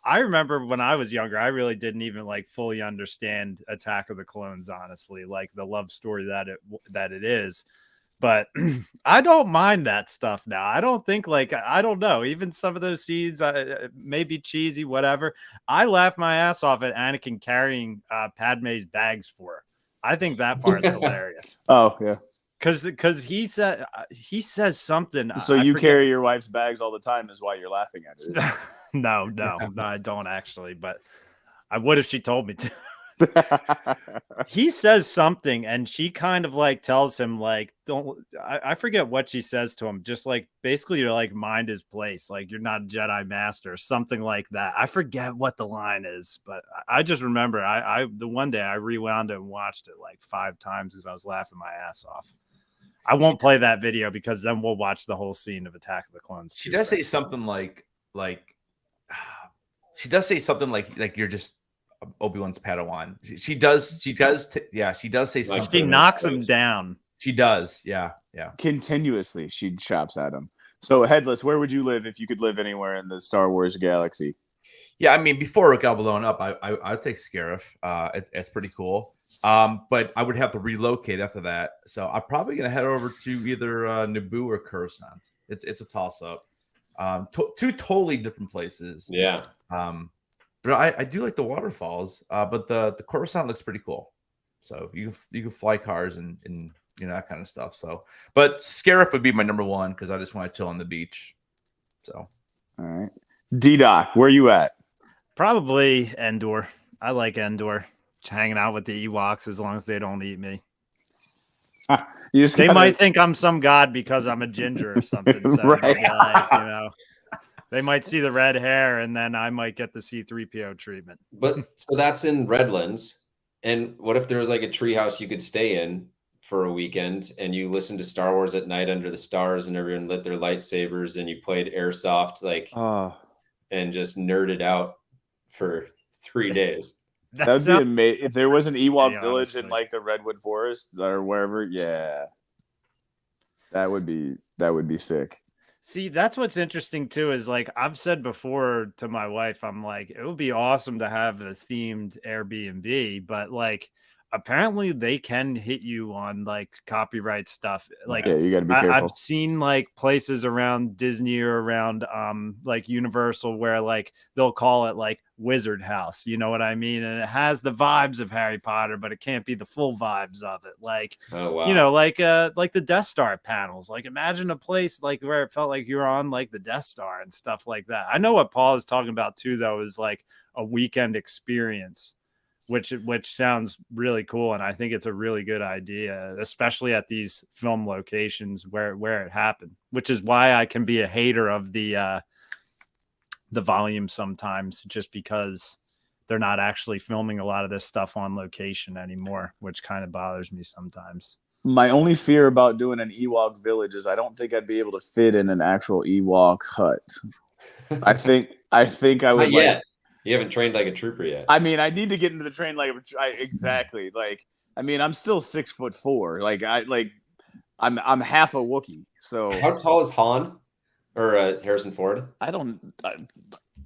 I remember when I was younger, I really didn't even like fully understand Attack of the Clones, honestly, like the love story that it is. But I don't mind that stuff now. I don't think, like, I don't know, even some of those scenes may be cheesy, whatever. I laugh my ass off at Anakin carrying Padme's bags for her. I think that part's hilarious. Oh yeah. Because he says something. So I you forget. carry your wife's bags all the time is why you're laughing at it. No, I don't actually, but I would if she told me to. He says something and she kind of like tells him like, I forget what she says to him, just like basically you're like mind his place, like you're not a Jedi master, something like that. I forget what the line is, but I just remember the one day I rewound it and watched it like 5 times because I was laughing my ass off. I won't play that video because then we'll watch the whole scene of Attack of the Clones. She does say something like she does say something like you're just Obi-Wan's Padawan. She does say something. She knocks him down. She does. Yeah. Continuously, she chops at him. So, Headless, where would you live if you could live anywhere in the Star Wars galaxy? Yeah, I mean, before it got blown up, I'd take Scarif. It's pretty cool. But I would have to relocate after that. So I'm probably gonna head over to either Naboo or Coruscant. It's a toss up. Two totally different places. Yeah. But I do like the waterfalls. But the Coruscant looks pretty cool. So you can fly cars and you know that kind of stuff. So, but Scarif would be my number one because I just want to chill on the beach. So, all right, D-Doc, where you at? Probably Endor. I like Endor. Just hanging out with the Ewoks as long as they don't eat me. They might think I'm some god because I'm a ginger or something. So Right. like, you know, they might see the red hair and then I might get the C-3PO treatment. But so that's in Redlands. And what if there was like a treehouse you could stay in for a weekend and you listened to Star Wars at night under the stars and everyone lit their lightsabers and you played airsoft and just nerded out for 3 days? That'd be amazing. If there was an Ewok village honestly. in like the Redwood Forest or wherever, yeah. That would be sick. See, that's what's interesting too, is like I've said before to my wife, I'm like, it would be awesome to have a themed Airbnb, but like apparently they can hit you on like copyright stuff. Like, yeah, you got to be careful. I've seen like places around Disney or around like Universal where like they'll call it like Wizard House, you know what I mean? And it has the vibes of Harry Potter, but it can't be the full vibes of it. Like, Oh wow. you know, like the Death Star panels. Like imagine a place like where it felt like you're on like the Death Star and stuff like that. I know what Paul is talking about too, though, is like a weekend experience, which sounds really cool, and I think it's a really good idea, especially at these film locations where it happened. Which is why I can be a hater of the volume sometimes, just because they're not actually filming a lot of this stuff on location anymore, which kind of bothers me sometimes. My only fear about doing an Ewok village is I don't think I'd be able to fit in an actual Ewok hut. I think I would. Not yet. You haven't trained like a trooper yet. I mean, I need to get into the train exactly. Like, I mean, I'm still 6'4". I'm half a Wookiee. So How tall is Han or Harrison Ford? I don't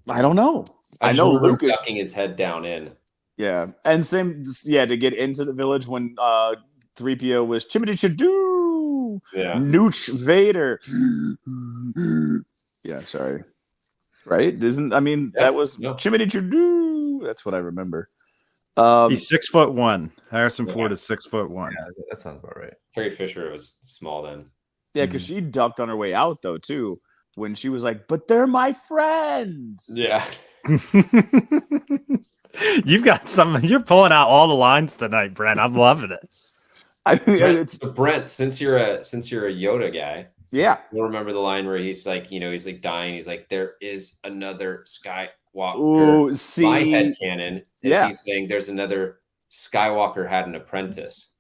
know. I know remember Luke is ducking his head down in. Yeah, and same to get into the village when 3PO was Chimney Chadoo, Nooch Vader. Yeah, sorry. Right? That was Chimney Chadoo. That's what I remember. He's 6'1". Harrison Ford is 6'1". Yeah, that sounds about right. Carrie Fisher was small then. Yeah, because she ducked on her way out though too, when she was like, "But they're my friends." Yeah. You've got some. You're pulling out all the lines tonight, Brent. I'm loving it. I mean, Brent, so Brent, since you're a Yoda guy, yeah. you'll remember the line where he's like, he's like dying. He's like, there is another Skywalker. Ooh, see, my headcanon is yeah. he's saying there's another Skywalker had an apprentice.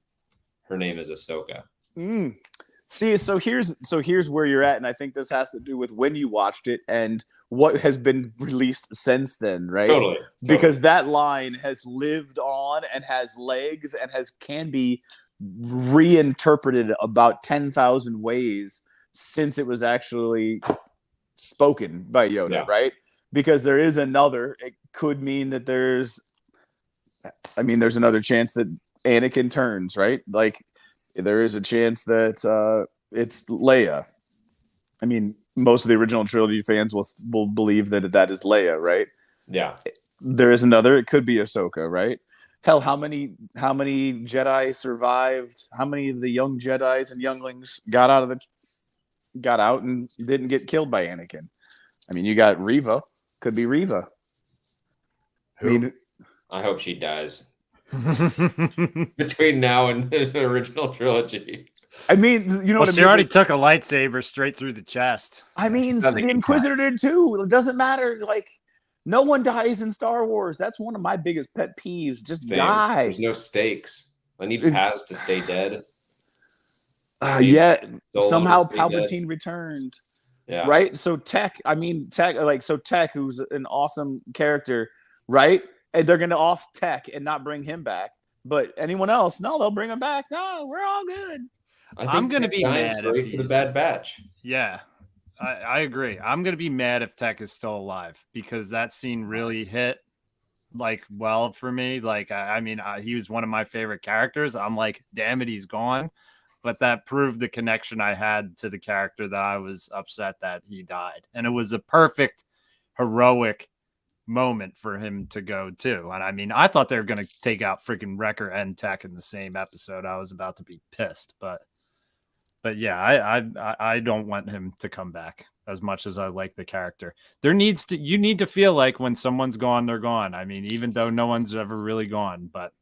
Her name is Ahsoka. See, so here's where you're at, and I think this has to do with when you watched it and what has been released since then, right? Totally. Because that line has lived on and has legs and can be reinterpreted about 10,000 ways since it was actually spoken by Yoda, right? Because there is another. It could mean that there's another chance that Anakin turns, right? Like there is a chance that it's Leia. I mean, most of the original trilogy fans will believe that is Leia, right? Yeah. There is another. It could be Ahsoka, right? Hell, how many Jedi survived? How many of the young Jedis and younglings got out and didn't get killed by Anakin? I mean, you got Reva. Could be Reva. I hope she dies between now and the original trilogy. I mean, you know what I mean? She already took a lightsaber straight through the chest. I mean, the Inquisitor did too. It doesn't matter. Like, no one dies in Star Wars. That's one of my biggest pet peeves. Just die. There's no stakes. I need Paz to stay dead. Somehow Palpatine returned. Yeah. Right? So Tech, who's an awesome character, right? And they're going to off Tech and not bring him back. But anyone else, no, they'll bring him back. No, we're all good. I'm going to be mad for the Bad Batch. Yeah, I agree. I'm going to be mad if Tech is still alive because that scene really hit well for me. Like, he was one of my favorite characters. I'm like, damn it, he's gone. But that proved the connection I had to the character that I was upset that he died. And it was a perfect, heroic moment for him to go too. And I mean, I thought they were going to take out freaking Wrecker and Tech in the same episode. I was about to be pissed, but yeah, I don't want him to come back as much as I like the character. You need to feel like when someone's gone, they're gone. I mean, even though no one's ever really gone, but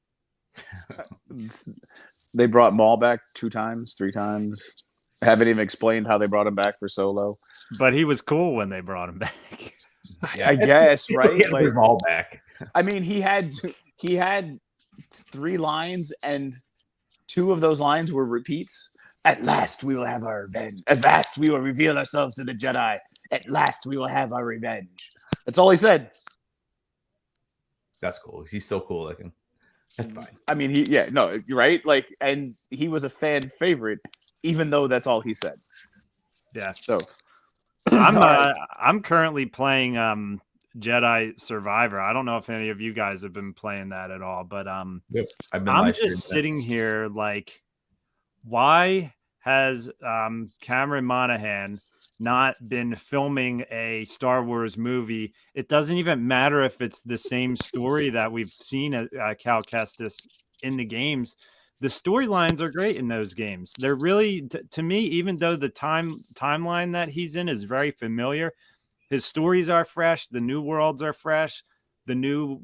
they brought Maul back 2 times, 3 times. I haven't even explained how they brought him back for Solo. But he was cool when they brought him back. I guess, right? Like Maul back. I mean, he had 3 lines, and 2 of those lines were repeats. At last, we will have our revenge. At last, we will reveal ourselves to the Jedi. At last, we will have our revenge. That's all he said. That's cool. He's still cool looking. That's fine. I mean, you're right. Like, and he was a fan favorite, even though that's all he said. Yeah. So I'm currently playing Jedi Survivor. I don't know if any of you guys have been playing that at all, but I'm just sitting here like, why has Cameron Monaghan not been filming a Star Wars movie? It doesn't even matter if it's the same story that we've seen at Cal Kestis in the games. The storylines are great in those games. They're really, to me, even though the timeline that he's in is very familiar, his stories are fresh. The new worlds are fresh. The new,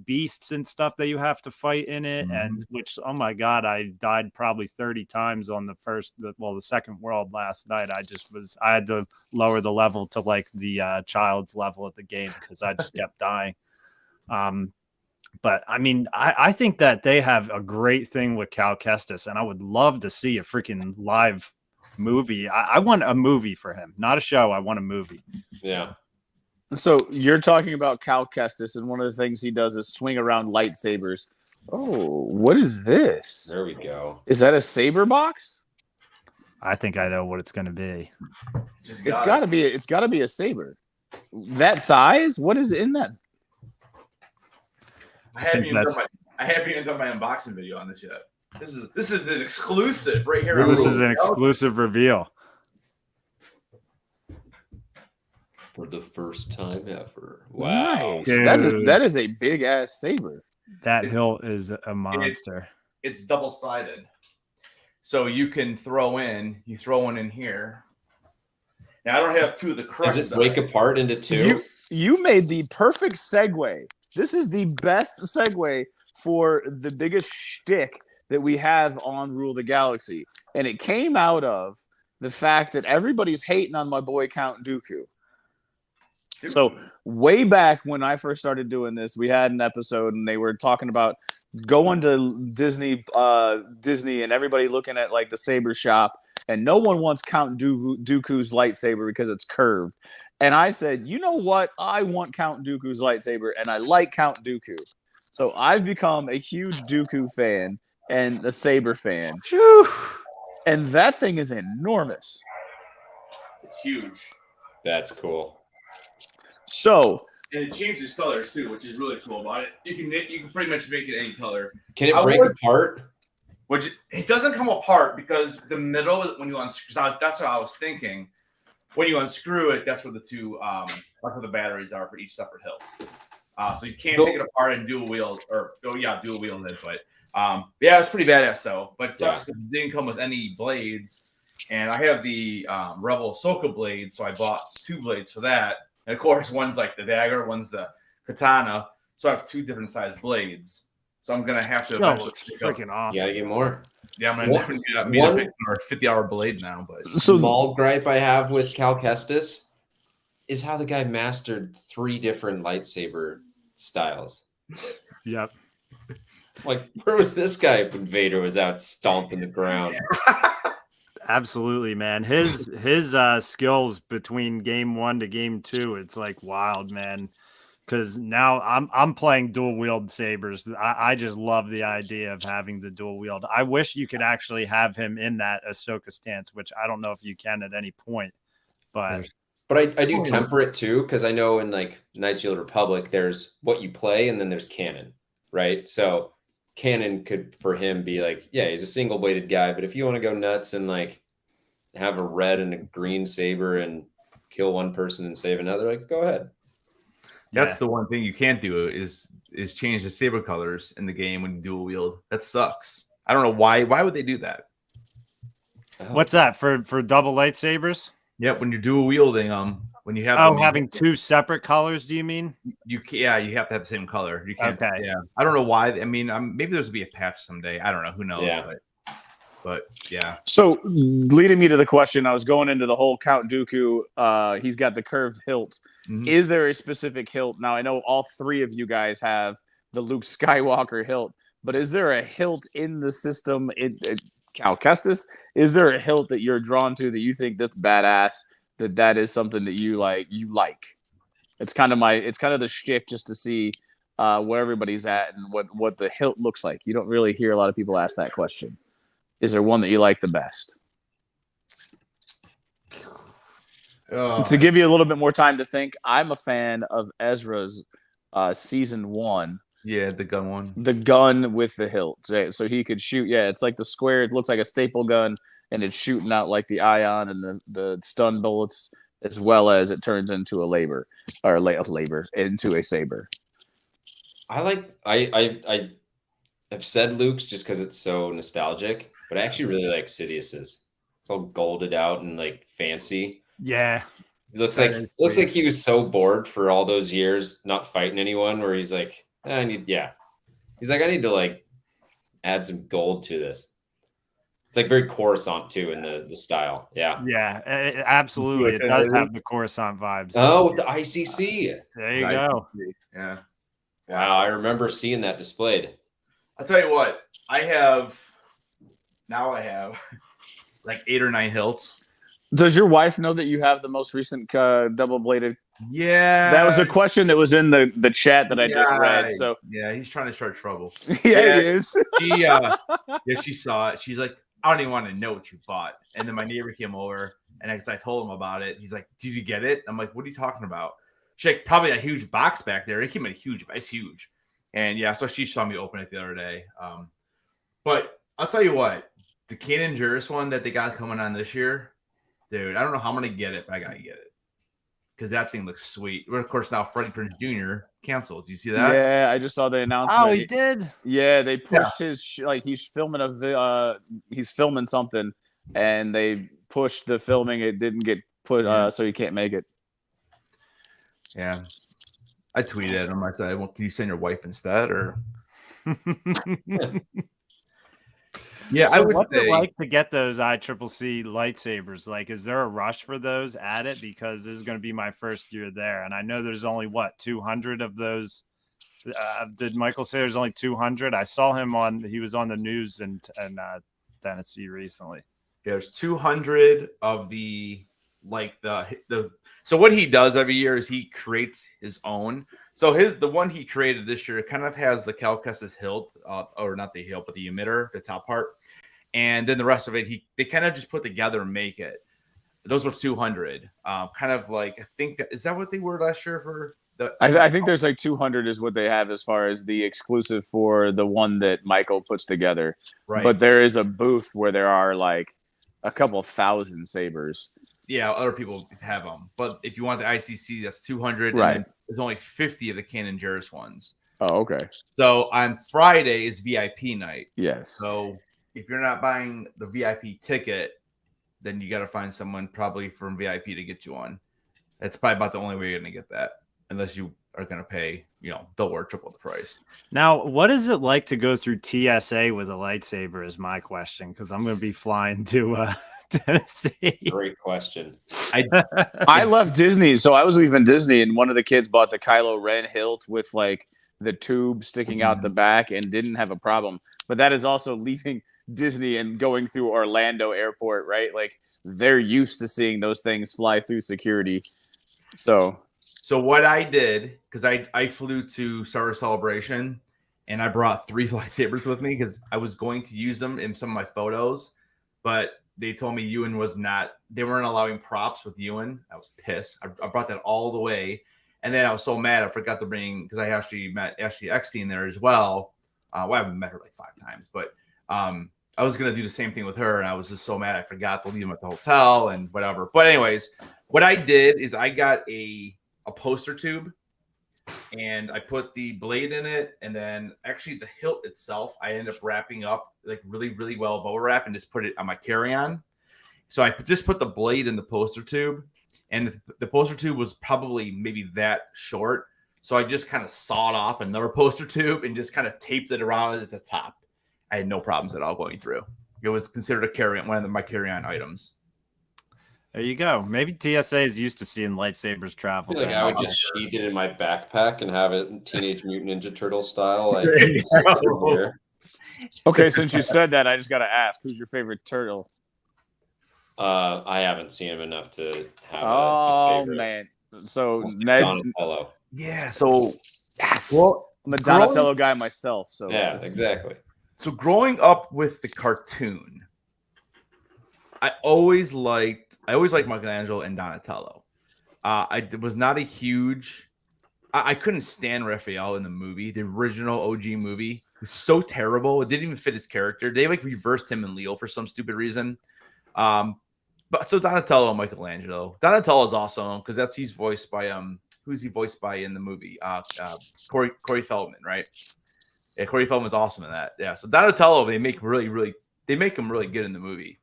beasts and stuff that you have to fight in it. And which, oh my God, I died probably 30 times on the second world last night. I had to lower the level to like the child's level of the game because I just kept dying. But I mean, I think that they have a great thing with Cal Kestis, and I would love to see a freaking live movie. I want a movie for him, not a show. I want a movie. Yeah. So you're talking about Cal Kestis, and one of the things he does is swing around lightsabers. Oh, what is this? There we go. Is that a saber box? I think I know what it's going to be. It's got to be a saber. That size? What is in that? I haven't even done my unboxing video on this yet. This is an exclusive right here. This is an exclusive reveal. For the first time ever. Wow. Nice. That is a big ass saber. That hilt is a monster. It's double-sided. So you can throw one in here. Now I don't have 2 of the correct. Does it break apart into 2? You made the perfect segue this is the best segue for the biggest shtick that we have on Rule the Galaxy. And it came out of the fact that everybody's hating on my boy Count Dooku. So way back when I first started doing this, we had an episode and they were talking about going to Disney and everybody looking at like the saber shop, and no one wants Count Dooku's lightsaber because it's curved. And I said, you know what? I want Count Dooku's lightsaber, and I like Count Dooku. So I've become a huge Dooku fan and a saber fan. Whew. And that thing is enormous. It's huge. That's cool. So, and it changes colors too, which is really cool about it. You can pretty much make it any color. Can it break apart? Which it doesn't come apart because the middle, when you unscrew, that's what I was thinking. When you unscrew it, that's where the two, that's where the batteries are for each separate hilt. So you can't take it apart and dual wield, dual wield it. But yeah, it's pretty badass though. But it sucks because it didn't come with any blades, and I have the Rebel Ahsoka blade, so I bought 2 blades for that. And of course, one's like the dagger, one's the katana. So I have 2 different sized blades. So I'm gonna have to. It's freaking awesome. You gotta get more. Yeah, I'm gonna need a 50-hour blade now. But small gripe I have with Cal Kestis is how the guy mastered 3 different lightsaber styles. Yep. Like, where was this guy when Vader was out stomping the ground? Absolutely, man. His skills between game 1 to game 2, it's like wild, man. Because now I'm playing dual wield sabers. I just love the idea of having the dual wield. I wish you could actually have him in that Ahsoka stance, which I don't know if you can at any point. But I do temper it too, because I know in like Knights of the Old Republic, there's what you play and then there's canon, right? So canon could for him be like, yeah, he's a single bladed guy, but if you want to go nuts and like have a red and a green saber and kill one person and save another, like go ahead. That's the one thing you can't do is change the saber colors in the game when you dual wield. That sucks. I don't know why. Why would they do that? What's that for double lightsabers? Yep, when you're dual wielding when you have having 2 separate colors, do you mean? You have to have the same color. You can't. Okay. Yeah, I don't know why. I mean, maybe there's will be a patch someday. I don't know. Who knows? Yeah. But yeah. So leading me to the question, I was going into the whole Count Dooku. He's got the curved hilt. Mm-hmm. Is there a specific hilt? Now I know all 3 of you guys have the Luke Skywalker hilt, but is there a hilt in the system? Cal Kestis, is there a hilt that you're drawn to that you think that's badass? That is something that you like? It's kind of the shtick just to see where everybody's at and what the hilt looks like. You don't really hear a lot of people ask that question. Is there one that you like the best? To give you a little bit more time to think, I'm a fan of Ezra's season 1. Yeah, the gun one. The gun with the hilt. Right? So he could shoot. Yeah, it's like the square. It looks like a staple gun, and it's shooting out like the ion and the stun bullets, as well as it turns into into a saber. I have said Luke's just because it's so nostalgic, but I actually really like Sidious's. It's all golded out and like fancy. Yeah. It looks like he was so bored for all those years not fighting anyone, where he's like, I need to like add some gold to this. It's like very Coruscant too in the style. Yeah. Yeah, absolutely. It does have the Coruscant vibes. Oh, with the ICC. There you go. Yeah. Wow, I remember seeing that displayed. I'll tell you what, I have like 8 or 9 hilts. Does your wife know that you have the most recent double-bladed? Yeah. That was a question that was in the chat that I just read. So yeah, he's trying to start trouble. Yeah, he is. She saw it. She's like, I don't even want to know what you bought. And then my neighbor came over, and as I told him about it, he's like, did you get it? I'm like, what are you talking about? She's like, probably a huge box back there. It came in it's huge. And yeah, so she saw me open it the other day. But I'll tell you what, the Kanan Jarrus one that they got coming on this year, dude, I don't know how I'm going to get it, but I got to get it. Because that thing looks sweet. But of course, now Freddie Prinze Jr. canceled. Do you see that? Yeah, I just saw the announcement. Oh, he did? Yeah, they pushed his he's filming he's filming something, and they pushed the filming. It didn't get put, so he can't make it. Yeah. I tweeted him. I said, "Well, can you send your wife instead?" Or yeah, I So would what's it say. like to get those ICCC lightsabers? Like, is there a rush for those at it? Because this is going to be my first year there, and I know there's only 200 of those. Did Michael say there's only 200? I saw him he was on the news in Tennessee recently. Yeah, there's 200 of the so what he does every year is he creates his own. So the one he created this year kind of has the Cal Kestis hilt, or not the hilt, but the emitter, the top part, and then the rest of it they kind of just put together and make it. Those were 200. Kind of like, I think is that what they were last year for the? I think there's like 200 is what they have as far as the exclusive for the one that Michael puts together. Right. But there is a booth where there are like a couple thousand sabers. Yeah, other people have them, but if you want the ICC, that's 200. Right. And then there's only 50 of the Canon Juris ones. Oh, okay. So on Friday is VIP night. Yes. So if you're not buying the VIP ticket, then you got to find someone probably from VIP to get you one. That's probably about the only way you're going to get that, unless you are going to pay, double or triple the price. Now, what is it like to go through TSA with a lightsaber is my question, because I'm going to be flying to Tennessee. Great question. I love Disney, so I was leaving Disney, and one of the kids bought the Kylo Ren hilt with like the tube sticking out the back and didn't have a problem. But that is also leaving Disney and going through Orlando Airport, right? Like they're used to seeing those things fly through security. So what I did, because I flew to Star Wars Celebration, and I brought 3 lightsabers with me because I was going to use them in some of my photos, but they told me they weren't allowing props with Ewan. I was pissed. I brought that all the way. And then I was so mad I forgot to bring, because I actually met Ashley Eckstein there as well. Well, I haven't met her like 5 times, but I was going to do the same thing with her. And I was just so mad I forgot to leave them at the hotel and whatever. But anyways, what I did is I got a poster tube, and I put the blade in it. And then actually the hilt itself, I ended up wrapping up like really, really well bubble wrap and just put it on my carry-on. So I just put the blade in the poster tube, and the poster tube was probably maybe that short. So I just kind of sawed off another poster tube and just kind of taped it around as the top. I had no problems at all going through. It was considered a carry-on, one of my carry-on items. There you go. Maybe TSA is used to seeing lightsabers travel. I feel like I would just sheath it in my backpack and have it Teenage Mutant Ninja Turtle style. Like, here. Okay, since you said that, I just got to ask, who's your favorite turtle? I haven't seen him enough to have a favorite. Man. So Donatello. Yeah, so yes. Well, I'm a Donatello guy myself. So yeah, exactly. So growing up with the cartoon, I always liked Michelangelo and Donatello. I was not a huge. I couldn't stand Raphael in the movie. The original OG movie it was so terrible. It didn't even fit his character. They like reversed him and Leo for some stupid reason. But so Donatello and Michelangelo. Donatello is awesome because he's voiced by who's he voiced by in the movie? Corey Feldman, right? Yeah, Corey Feldman's awesome in that. Yeah, so Donatello they make him really good in the movie.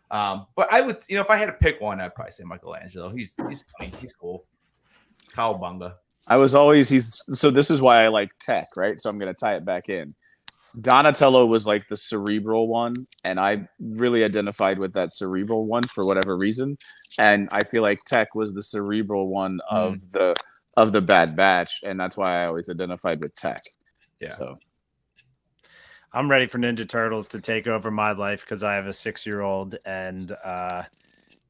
But I would, if I had to pick one, I'd probably say Michelangelo. He's funny. He's cool. Cowabunga. So this is why I like tech, right? So I'm going to tie it back in. Donatello was like the cerebral one, and I really identified with that cerebral one for whatever reason. And I feel like Tech was the cerebral one of the Bad Batch, and that's why I always identified with Tech. Yeah. So I'm ready for Ninja Turtles to take over my life because I have a 6-year-old, and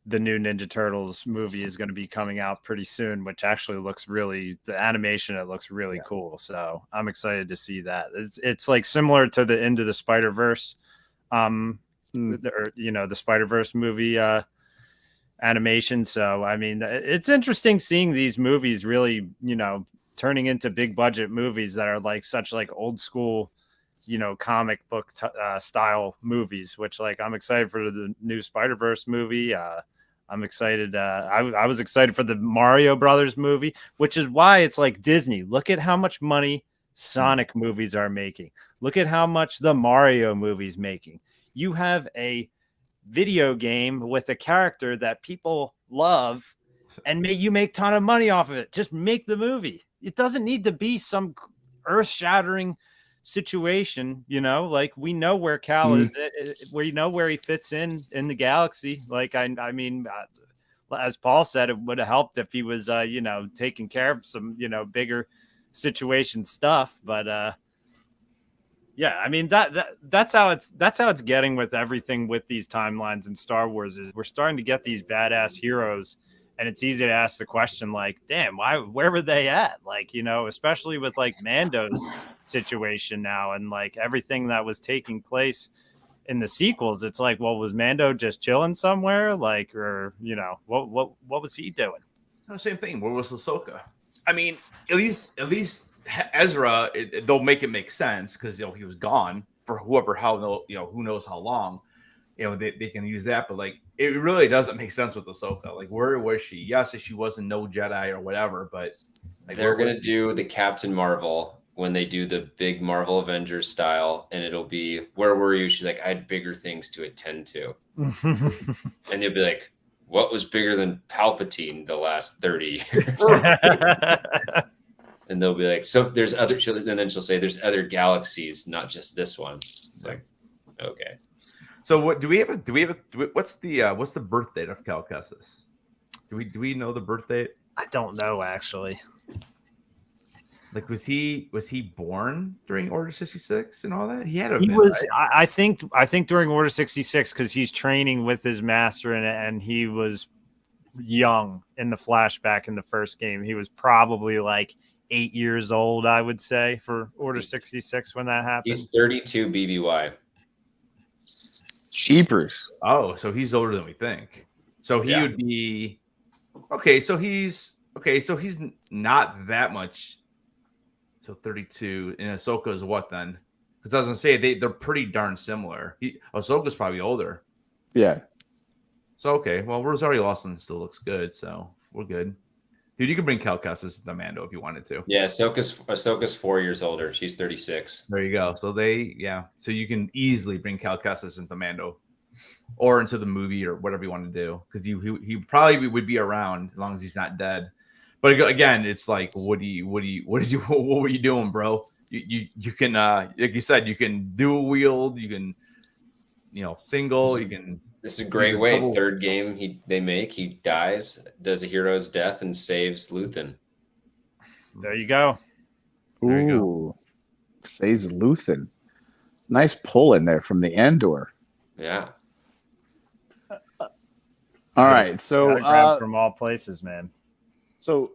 the new Ninja Turtles movie is going to be coming out pretty soon, which actually looks the animation, it looks really cool. So I'm excited to see that. It's like similar to the Into the Spider-Verse, the Spider-Verse movie animation. So, I mean, it's interesting seeing these movies really, turning into big budget movies that are like such like old school, comic book style movies, which like I'm excited for the new Spider-Verse movie. I'm excited. I was excited for the Mario Brothers movie, which is why it's like Disney. Look at how much money Sonic movies are making. Look at how much the Mario movies making. You have a video game with a character that people love, and you make a ton of money off of it. Just make the movie. it doesn't need to be some earth-shattering situation, you know. Like, we know where Cal is, we know where he fits in the galaxy. Like, I mean, as Paul said, it would have helped if he was, you know, taking care of some, you know, bigger situation stuff. But yeah, I mean, that's how it's getting with everything with these timelines in Star Wars. Is we're starting to get these badass heroes, and it's easy to ask the question, like, damn, where were they at? Like, you know, especially with like Mando's situation now, and like everything that was taking place in the sequels. It's like, well, was Mando just chilling somewhere? Like, or, you know, what was he doing? No, same thing. Where was Ahsoka? I mean, at least Ezra, they'll make it make sense because, you know, he was gone for who knows how long. You know, they can use that, but like, it really doesn't make sense with Ahsoka. Like, where was she? Yes, she wasn't no Jedi or whatever, but like, they're gonna do the Captain Marvel when they do the big Marvel Avengers style, and it'll be, where were you? She's like, I had bigger things to attend to. And they'll be like, what was bigger than Palpatine the last 30 years? And they'll be like, so there's other, and then she'll say, there's other galaxies, not just this one. It's like, okay. So what what's the birth date of Cal Kestis? Do we know the birth date? I don't know, actually. Like, was he born during Order 66 and all that? He had to He been, was, right? I think during Order 66, because he's training with his master, and he was young in the flashback in the first game. He was probably like 8 years old, I would say, for Order 66 when that happened. He's 32 BBY. Cheapers. Oh, so he's older than we think. So he would be okay. So he's not that much. So 32, and Ahsoka is what then? Because I was gonna say they're pretty darn similar. Ahsoka's probably older. Yeah. So okay, well, Rosario Dawson still looks good, so we're good. Dude, you could bring Cal Kestis to Mando if you wanted to. Yeah, Ahsoka's 4 years older. She's 36. There you go. So so you can easily bring Cal Kestis into Mando, or into the movie, or whatever you want to do, because he probably would be around as long as he's not dead. But again, it's like, what were you doing, bro? You can, like you said, you can dual wield, you can, you know, single, you can. This is a great way. Third game he dies, does a hero's death, and saves Luthen. There you go. There you go. Saves Luthen. Nice pull in there from the Andor. Yeah. All right, so from all places, man. So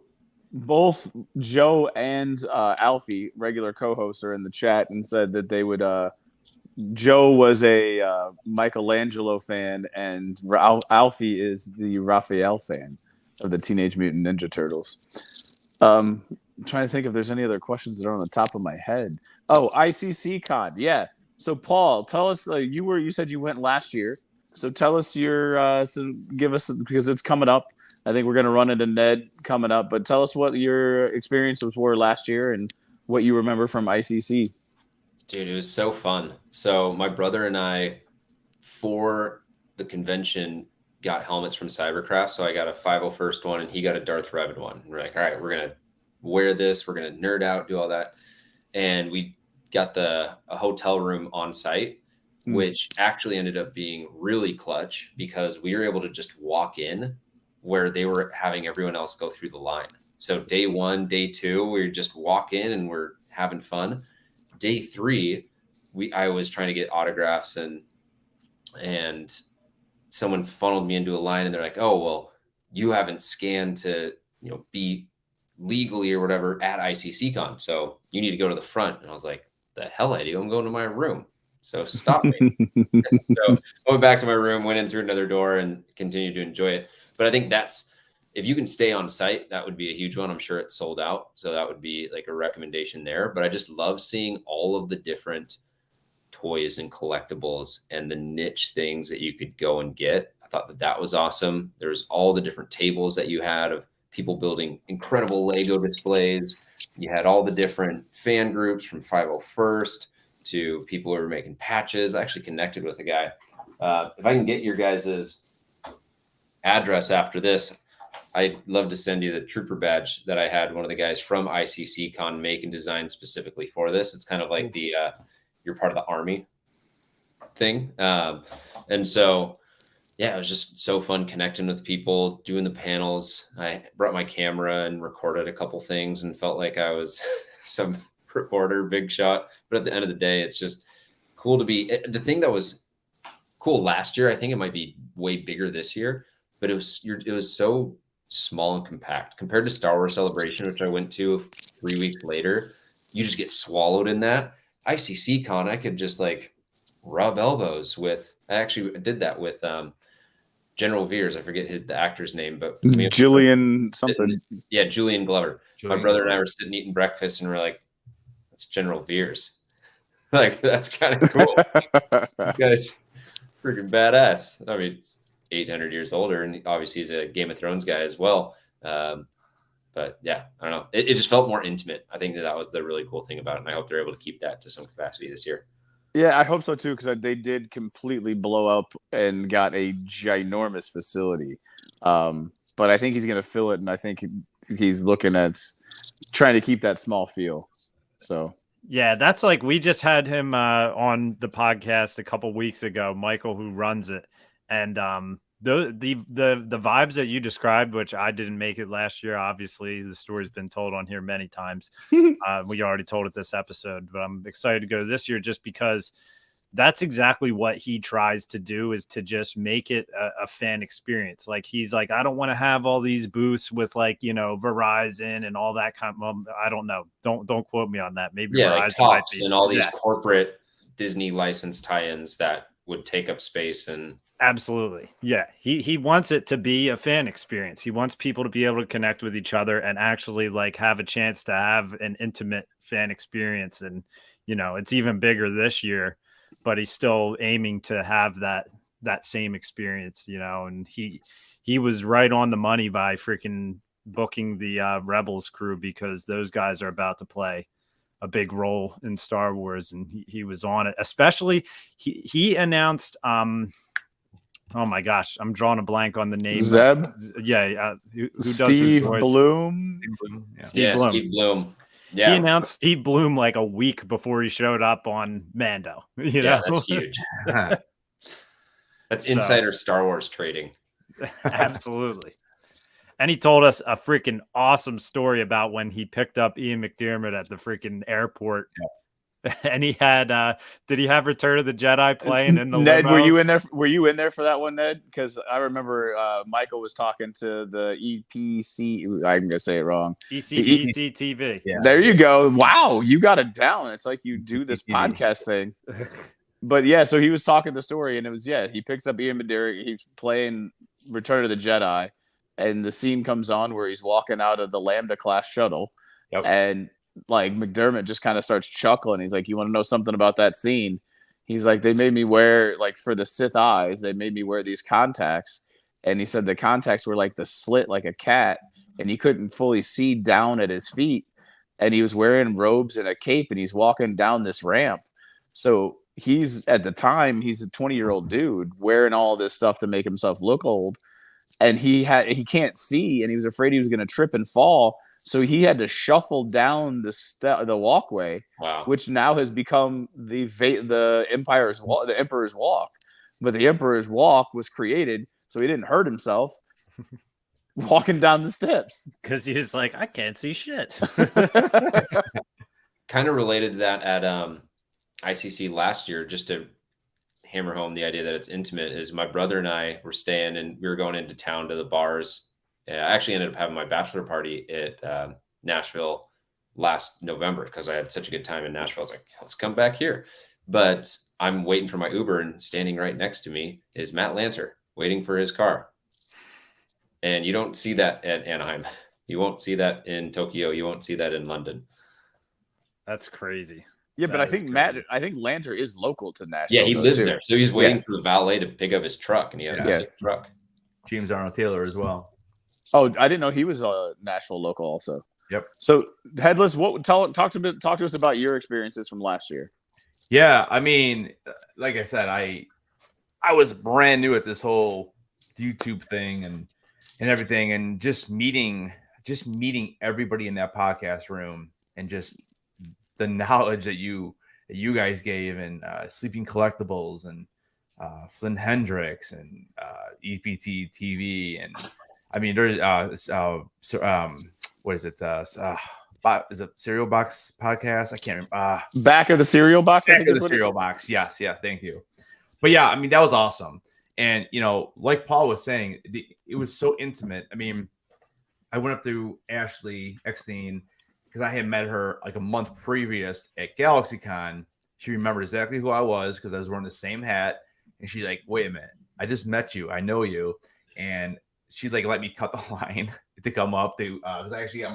both Joe and Alfie, regular co-hosts, are in the chat and said that they would. Joe was a Michelangelo fan, and Alfie is the Raphael fan of the Teenage Mutant Ninja Turtles. I'm trying to think if there's any other questions that are on the top of my head. Oh, ICC Con, yeah. So Paul, tell us. You said you went last year. So tell us give us, because it's coming up. I think we're going to run into Ned coming up, but tell us what your experiences were last year and what you remember from ICC. Dude, it was so fun. So my brother and I, for the convention, got helmets from Cybercraft. So I got a 501st one and he got a Darth Revan one. And we're like, all right, we're going to wear this. We're going to nerd out, do all that. And we got a hotel room on site, which actually ended up being really clutch because we were able to just walk in where they were having everyone else go through the line. So day 1, day 2, we just walk in and we're having fun. Day 3, I was trying to get autographs and someone funneled me into a line and they're like, oh, well, you haven't scanned to, be legally or whatever at ICCCon. So you need to go to the front. And I was like, the hell I do? I'm going to my room. So stop me. So I went back to my room, went in through another door and continued to enjoy it. But I think if you can stay on site, that would be a huge one. I'm sure it's sold out. So that would be like a recommendation there. But I just love seeing all of the different toys and collectibles and the niche things that you could go and get. I thought that was awesome. There's all the different tables that you had of people building incredible Lego displays. You had all the different fan groups from 501st to people who were making patches. I actually connected with a guy. If I can get your guys' address after this, I'd love to send you the trooper badge that I had one of the guys from ICC Con make and design specifically for this. It's kind of like the you're part of the army thing. And so, yeah, it was just so fun connecting with people, doing the panels. I brought my camera and recorded a couple things and felt like I was some reporter, big shot. But at the end of the day, it's just cool to be the thing that was cool last year. I think it might be way bigger this year, but it was so small and compact compared to Star Wars Celebration, which I went to 3 weeks later. You just get swallowed in that. ICC Con, I could just like rub elbows with. I actually did that with General Veers. I forget the actor's name, but Julian something. Yeah, Julian Glover. Julian My brother Glover. and I were sitting eating breakfast, and we're like, "That's General Veers." Like, that's kind of cool. You guys, freaking badass. I mean, it's 800 years older, and obviously he's a Game of Thrones guy as well. But yeah, I don't know. It just felt more intimate. I think that was the really cool thing about it, and I hope they're able to keep that to some capacity this year. Yeah, I hope so too, because they did completely blow up and got a ginormous facility. But I think he's going to fill it, and I think he's looking at trying to keep that small feel. So yeah, that's like we just had him on the podcast a couple weeks ago, Michael, who runs it, and the vibes that you described, which I didn't make it last year. Obviously, the story's been told on here many times. We already told it this episode, but I'm excited to go this year just because that's exactly what he tries to do, is to just make it a fan experience. Like, he's like, I don't want to have all these booths with like, Verizon and all that kind of, well, I don't know. Don't quote me on that. Maybe Yeah, Verizon like might Tops be, and all these corporate Disney licensed tie-ins that would take up space. And absolutely. Yeah. He wants it to be a fan experience. He wants people to be able to connect with each other and actually like have a chance to have an intimate fan experience. And, it's even bigger this year, but he's still aiming to have that same experience, and he was right on the money by freaking booking the Rebels crew, because those guys are about to play a big role in Star Wars, and he was on it. Especially he announced oh my gosh, I'm drawing a blank on the name. Zeb, who Steve does the voice? Bloom, Steve Bloom. Steve Bloom. Yeah, He announced Steve Bloom like a week before he showed up on Mando. Yeah, that's huge. That's insider Star Wars trading. Absolutely. And he told us a freaking awesome story about when he picked up Ian McDiarmid at the freaking airport. Yeah. And he had did he have Return of the Jedi playing in the Ned, limo? were you in there for that one, Ned? Because I remember Michael was talking to the EPC, I'm gonna say it wrong. ECTV. Yeah. There you go. Wow, you got it down. It's like you do this podcast thing. But yeah, so he was talking the story, and it was he picks up Ian McDiarmid, he's playing Return of the Jedi, and the scene comes on where he's walking out of the Lambda class shuttle, and like McDermott just kind of starts chuckling. He's like, "You want to know something about that scene?" He's like, "They made me wear, like, for the Sith eyes, they made me wear these contacts." And he said the contacts were like the slit like a cat, and he couldn't fully see down at his feet. And he was wearing robes and a cape, and he's walking down this ramp. So he's a 20-year-old dude wearing all this stuff to make himself look old. And he can't see, and he was afraid he was going to trip and fall. So he had to shuffle down the walkway, which now has become the Emperor's Walk. But the Emperor's Walk was created so he didn't hurt himself walking down the steps. Because he was like, I can't see shit. Kind of related to that at ICC last year, just to hammer home the idea that it's intimate, is my brother and I were staying, and we were going into town to the bars. I actually ended up having my bachelor party at Nashville last November because I had such a good time in Nashville. I was like, let's come back here. But I'm waiting for my Uber, and standing right next to me is Matt Lanter waiting for his car. And you don't see that at Anaheim. You won't see that in Tokyo. You won't see that in London. That's crazy. Yeah, but I think Lanter is local to Nashville. Yeah, he lives there. So he's waiting for the valet to pick up his truck, and he has a sick truck. James Arnold Taylor as well. Oh, I didn't know he was a Nashville local also. Yep. So Headless, talk to us about your experiences from last year. Yeah, I mean, like I said, I was brand new at this whole YouTube thing, and and everything, and just meeting everybody in that podcast room, and just the knowledge that you guys gave, and Sleeping Collectibles, and Flynn Hendricks, and EPT TV, and I mean there's what is it? Is it Cereal Box podcast? I can't remember. Back of the cereal box. I Back think of is the what it Cereal is. Box. Yes, thank you. But yeah, I mean that was awesome, and like Paul was saying, it was so intimate. I mean, I went up to Ashley Eckstein because I had met her like a month previous at GalaxyCon. She remembered exactly who I was because I was wearing the same hat, and she's like, "Wait a minute, I just met you. I know you," and she like let me cut the line to come up to because I actually got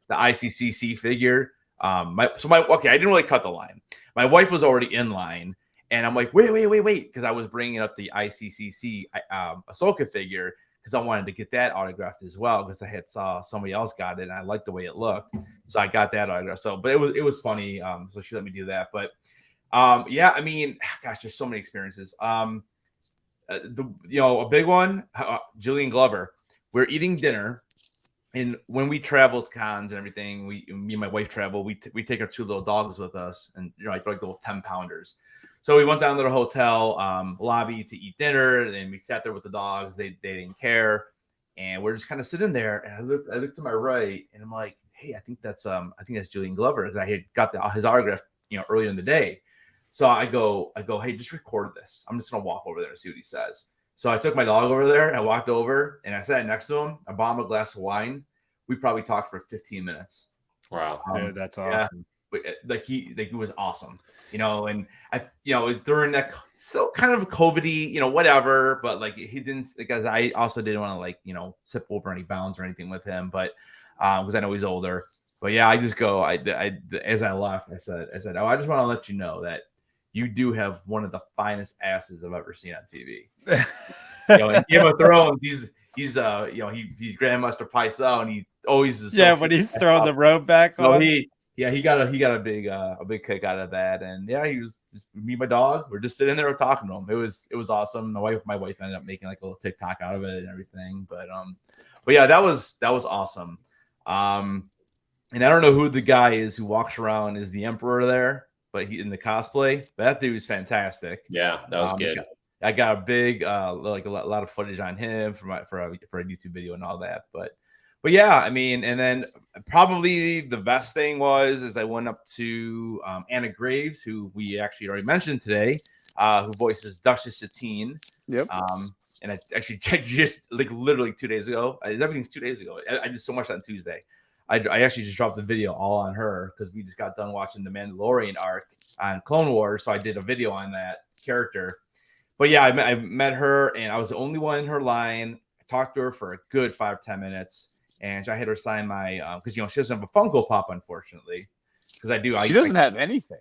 the ICCC figure. I didn't really cut the line. My wife was already in line, and I'm like, wait, because I was bringing up the ICCC Ahsoka figure because I wanted to get that autographed as well because I had saw somebody else got it and I liked the way it looked, so I got that autograph. So, but it was funny. So she let me do that. But yeah, I mean, gosh, there's so many experiences. A big one, Julian Glover. We're eating dinner, and when we travel to cons and everything, me and my wife travel. We take our 2 little dogs with us, and like little 10-pounders. So we went down to the hotel lobby to eat dinner, and we sat there with the dogs. They didn't care, and we're just kind of sitting there. And I look to my right, and I'm like, hey, I think that's Julian Glover because I had got his autograph earlier in the day. So I go, hey, just record this. I'm just gonna walk over there and see what he says. So I took my dog over there and I walked over and I sat next to him. I bought him a glass of wine. We probably talked for 15 minutes. Wow. Dude, that's awesome. Yeah, he was awesome, and it was during that still kind of COVID-y, whatever, but like he didn't, because I also didn't want to sip over any bounds or anything with him, but because I know he's older. But yeah, I just go, as I left, I said, oh, I just want to let you know that you do have one of the finest asses I've ever seen on TV. In Game of Thrones, he's Grandmaster Pycelle, and he always is. Yeah, when he's throwing the robe back on. He got a big kick out of that, and yeah, he was just me and my dog. We're just sitting there talking to him. It was awesome. My wife ended up making like a little TikTok out of it and everything. But yeah, that was awesome. And I don't know who the guy is who walks around as the Emperor there, but he in the cosplay. But that dude was fantastic. Yeah, that was good. I got a big like a lot of footage on him for a YouTube video and all that. But yeah, I mean, and then probably the best thing was I went up to Anna Graves, who we actually already mentioned today, who voices Duchess Satine. Yep. And I actually checked just like literally 2 days ago. Everything's 2 days ago. I did so much on Tuesday. I actually just dropped the video all on her because we just got done watching the Mandalorian arc on Clone Wars. So I did a video on that character. But yeah, I met her, and I was the only one in her line. I talked to her for a good 5-10 minutes, and I had her sign my because she doesn't have a Funko Pop, unfortunately. Because I do. She doesn't have anything.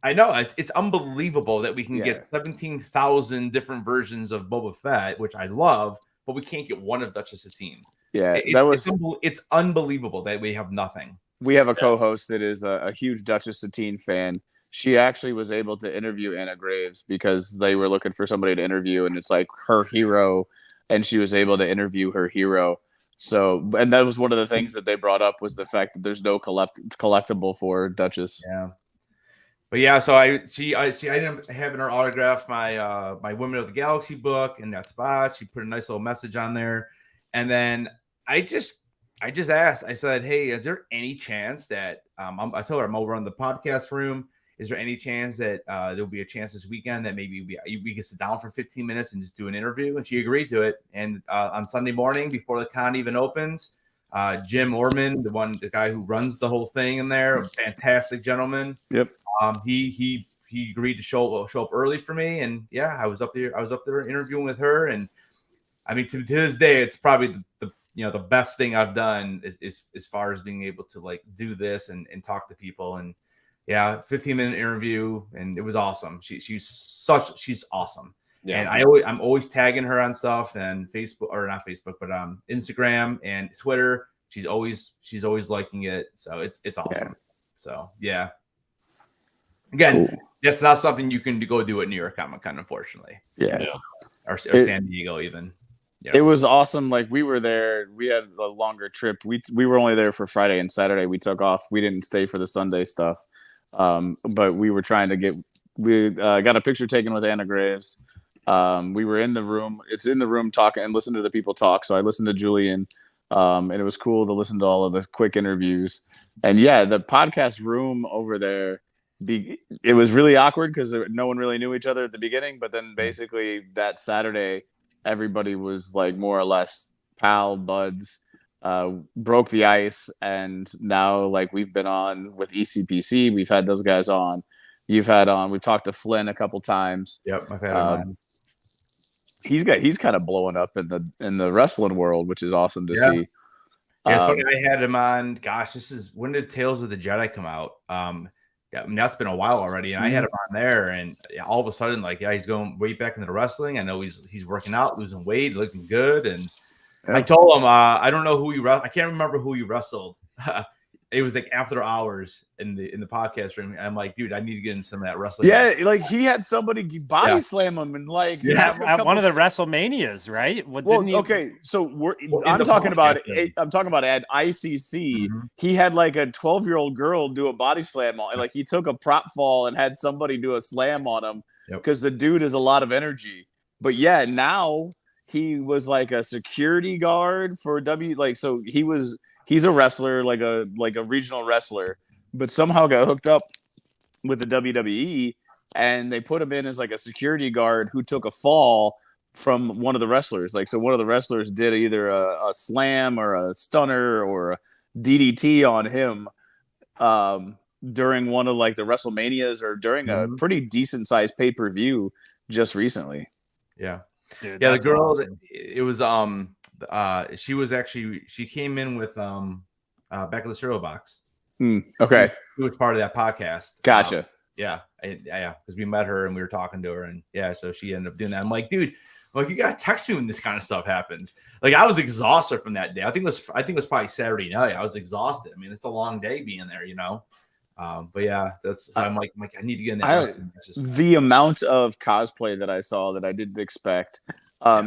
I know it's unbelievable that we can get 17,000 different versions of Boba Fett, which I love, but we can't get one of Duchess Satine. Yeah, it's unbelievable that we have nothing. We have a co-host that is a huge Duchess Satine fan. She actually was able to interview Anna Graves because they were looking for somebody to interview, and it's like her hero, and she was able to interview her hero. So, and that was one of the things that they brought up was the fact that there's no collectible for Duchess. Yeah. But yeah, so I ended up having her autograph my Women of the Galaxy book in that spot. She put a nice little message on there. And then I just asked, I said, hey, is there any chance that I told her I'm over on the podcast room. Is there any chance that there'll be a chance this weekend that maybe we can sit down for 15 minutes and just do an interview? And she agreed to it. And on Sunday morning, before the con even opens, Jim Orman, the guy who runs the whole thing in there, a fantastic gentleman. Yep. He agreed to show up early for me, and yeah, I was up there interviewing with her, and I mean to this day, it's probably the best thing I've done is as far as being able to like do this and talk to people. And yeah, 15-minute interview, and it was awesome. She's awesome. Yeah. And I'm always tagging her on stuff and Facebook, or not Facebook, but Instagram and Twitter. She's always liking it. So it's awesome. Yeah. So yeah. Again, cool. That's not something you can go do at New York Comic Con, unfortunately. Yeah. Or San Diego even. It was awesome. Like we were there. We had a longer trip. We were only there for Friday and Saturday. We took off. We didn't stay for the Sunday stuff. But we were trying to get. We got a picture taken with Anna Graves. We were in the room. It's in the room talking and listen to the people talk. So I listened to Julian. And it was cool to listen to all of the quick interviews. And yeah, the podcast room over there. It was really awkward because no one really knew each other at the beginning. But then basically that Saturday, everybody was like more or less pal buds, broke the ice, and now like we've been on with ECPC. We've had those guys on. You've had on. We've talked to Flynn a couple times. Yep, I've had him on. He's kind of blowing up in the wrestling world, which is awesome to see. Yeah, it's funny. I had him on. Gosh, when did Tales of the Jedi come out? Yeah, I mean, that's been a while already, and I had him on there, and all of a sudden, like, yeah, he's going way back into the wrestling. I know he's working out, losing weight, looking good, and I told him, I don't know who you wrestled. I can't remember who you wrestled. It was like after hours in the podcast room. I'm like, dude, I need to get in some of that wrestling. Yeah, like he had somebody body slam him and like at one of the WrestleManias, right? Okay, so I'm talking about at ICC. He had like a 12-year-old girl do a body slam on, like he took a prop fall and had somebody do a slam on him because the dude is a lot of energy. But yeah, now he was like a security guard for so he's a wrestler, like a regional wrestler, but somehow got hooked up with the WWE, and they put him in as like a security guard who took a fall from one of the wrestlers. Like, so one of the wrestlers did either a slam or a stunner or a DDT on him during one of like the WrestleManias or during a pretty decent sized pay-per-view just recently. Yeah. Dude, yeah, the girl awesome. It was she came in with back of the cereal box. Okay. She was part of that podcast. Gotcha. Yeah, because we met her and we were talking to her, and so she ended up doing that. I'm like, dude, you gotta text me when this kind of stuff happens. Like, I was exhausted from that day. I think it was probably Saturday night. I was exhausted. I mean, it's a long day being there, But yeah, I'm like I need to get in there. The amount of cosplay that I saw that I didn't expect.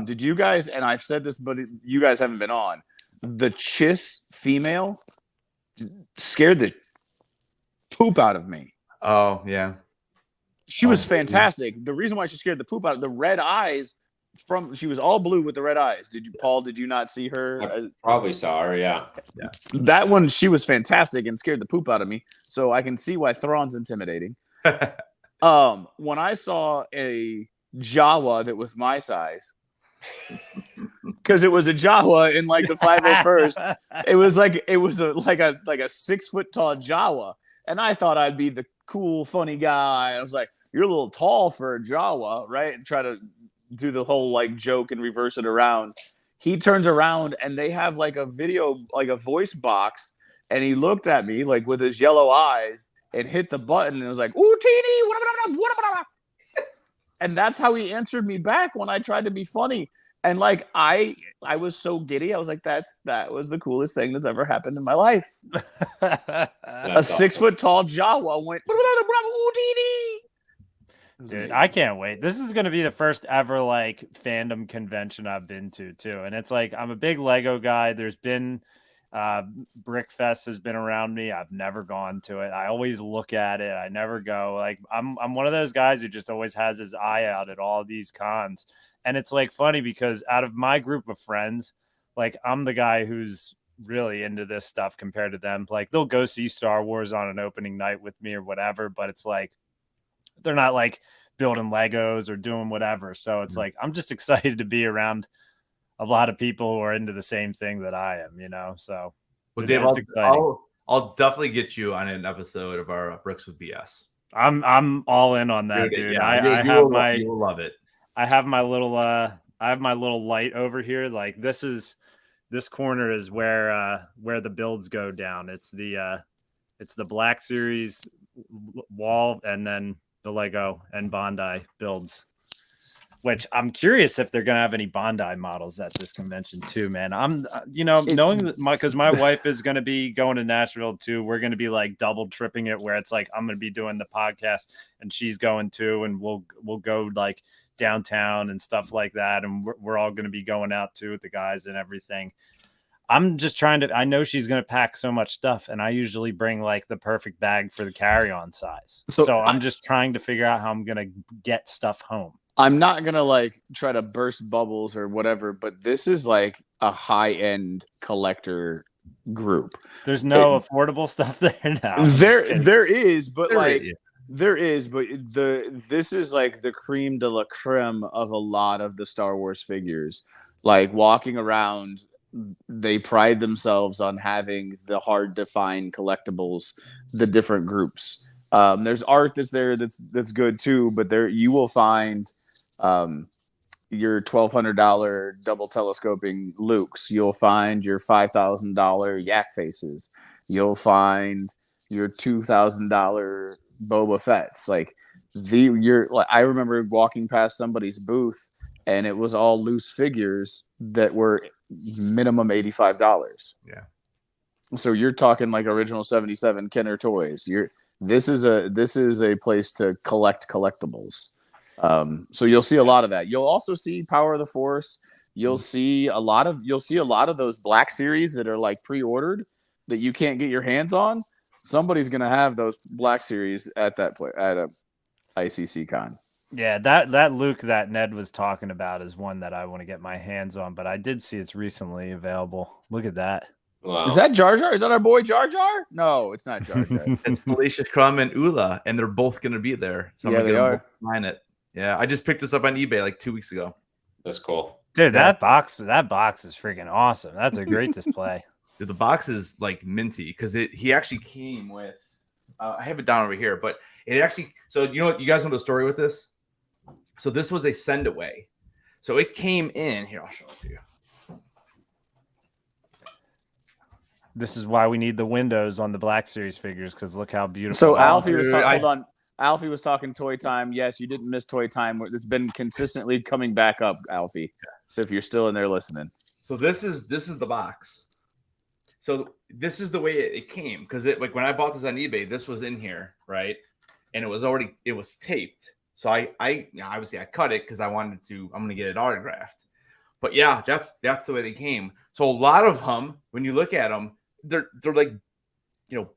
Did you guys? And I've said this, but you guys haven't been on. The Chiss female scared the poop out of me. Oh yeah, she was fantastic. The reason why she scared the poop out of the red eyes. She was all blue with the red eyes. Paul? Did you not see her? I probably saw her. Yeah. That one, she was fantastic and scared the poop out of me. So I can see why Thrawn's intimidating. When I saw a Jawa that was my size, because it was a Jawa in like the 501st, it was a 6 foot tall Jawa, and I thought I'd be the cool, funny guy. I was like, "You're a little tall for a Jawa, right?" And try to do the whole like joke and reverse it around. He turns around and they have like a video, like a voice box, and he looked at me like with his yellow eyes and hit the button and was like, "Ooh, teeny!" And that's how he answered me back when I tried to be funny. And like I was so giddy. I was like, that was the coolest thing that's ever happened in my life. A 6 foot tall Jawa went, "Ooh, teeny!" Dude, I can't wait. This is going to be the first ever like fandom convention I've been to too. And it's like, I'm a big Lego guy. There's been Brickfest has been around me. I've never gone to it. I always look at it. I never go. Like I'm one of those guys who just always has his eye out at all these cons. And it's like funny because out of my group of friends, like I'm the guy who's really into this stuff compared to them. Like they'll go see Star Wars on an opening night with me or whatever, but it's like they're not like building Legos or doing whatever. So it's like, I'm just excited to be around a lot of people who are into the same thing that I am, so. Well, Dave, I'll definitely get you on an episode of our Bricks with BS. I'm all in on that, dude. Yeah, you will love it. I have my little light over here. Like this corner is where the builds go down. It's the Black Series wall and then the Lego and Bandai builds, which I'm curious if they're going to have any Bandai models at this convention too, man. I'm, knowing that because my wife is going to be going to Nashville too. We're going to be like double tripping it where it's like, I'm going to be doing the podcast and she's going too. And we'll go like downtown and stuff like that. And we're all going to be going out too with the guys and everything. I'm just trying to, I know she's going to pack so much stuff, and I usually bring like the perfect bag for the carry-on size. So I'm just trying to figure out how I'm going to get stuff home. I'm not going to like try to burst bubbles or whatever, but this is like a high-end collector group. There's no affordable stuff there now. There is, but this is like the creme de la creme of a lot of the Star Wars figures. Like walking around, they pride themselves on having the hard to find collectibles, the different groups. There's art that's there that's good too, but there you will find your $1,200 double telescoping Lukes. You'll find your $5,000 Yak Faces. You'll find your $2,000 Boba Fett's. Like I remember walking past somebody's booth, and it was all loose figures that were minimum $85. Yeah. So you're talking like original 77 Kenner toys. This is a place to collect collectibles. So you'll see a lot of that. You'll also see Power of the Force. You'll see a lot of those Black Series that are like pre-ordered that you can't get your hands on. Somebody's gonna have those Black Series at a ICC con. Yeah, that Luke that Ned was talking about is one that I want to get my hands on, but I did see it's recently available. Look at that. Wow. Is that Jar Jar? Is that our boy Jar Jar? No, it's not Jar Jar. It's Felicia Crumb and Ula, and they're both going to be there. So yeah, they are. Find it. Yeah, I just picked this up on eBay like 2 weeks ago. That's cool. Dude, that box is freaking awesome. That's a great display. Dude, the box is like minty because he actually came with I have it down over here, but it actually, so you know what, you guys know the story with this? So this was a send away. So it came in here. I'll show it to you. This is why we need the windows on the Black Series figures, because look how beautiful. So Alfie was hold on. Alfie was talking Toy Time. Yes, you didn't miss Toy Time. It's been consistently coming back up, Alfie. So if you're still in there listening. So this is the box. So this is the way it came, because like when I bought this on eBay, this was in here, right? And it was taped. So I obviously I cut it because I'm gonna get it autographed. But yeah, that's the way they came. So a lot of them, when you look at them, they're like,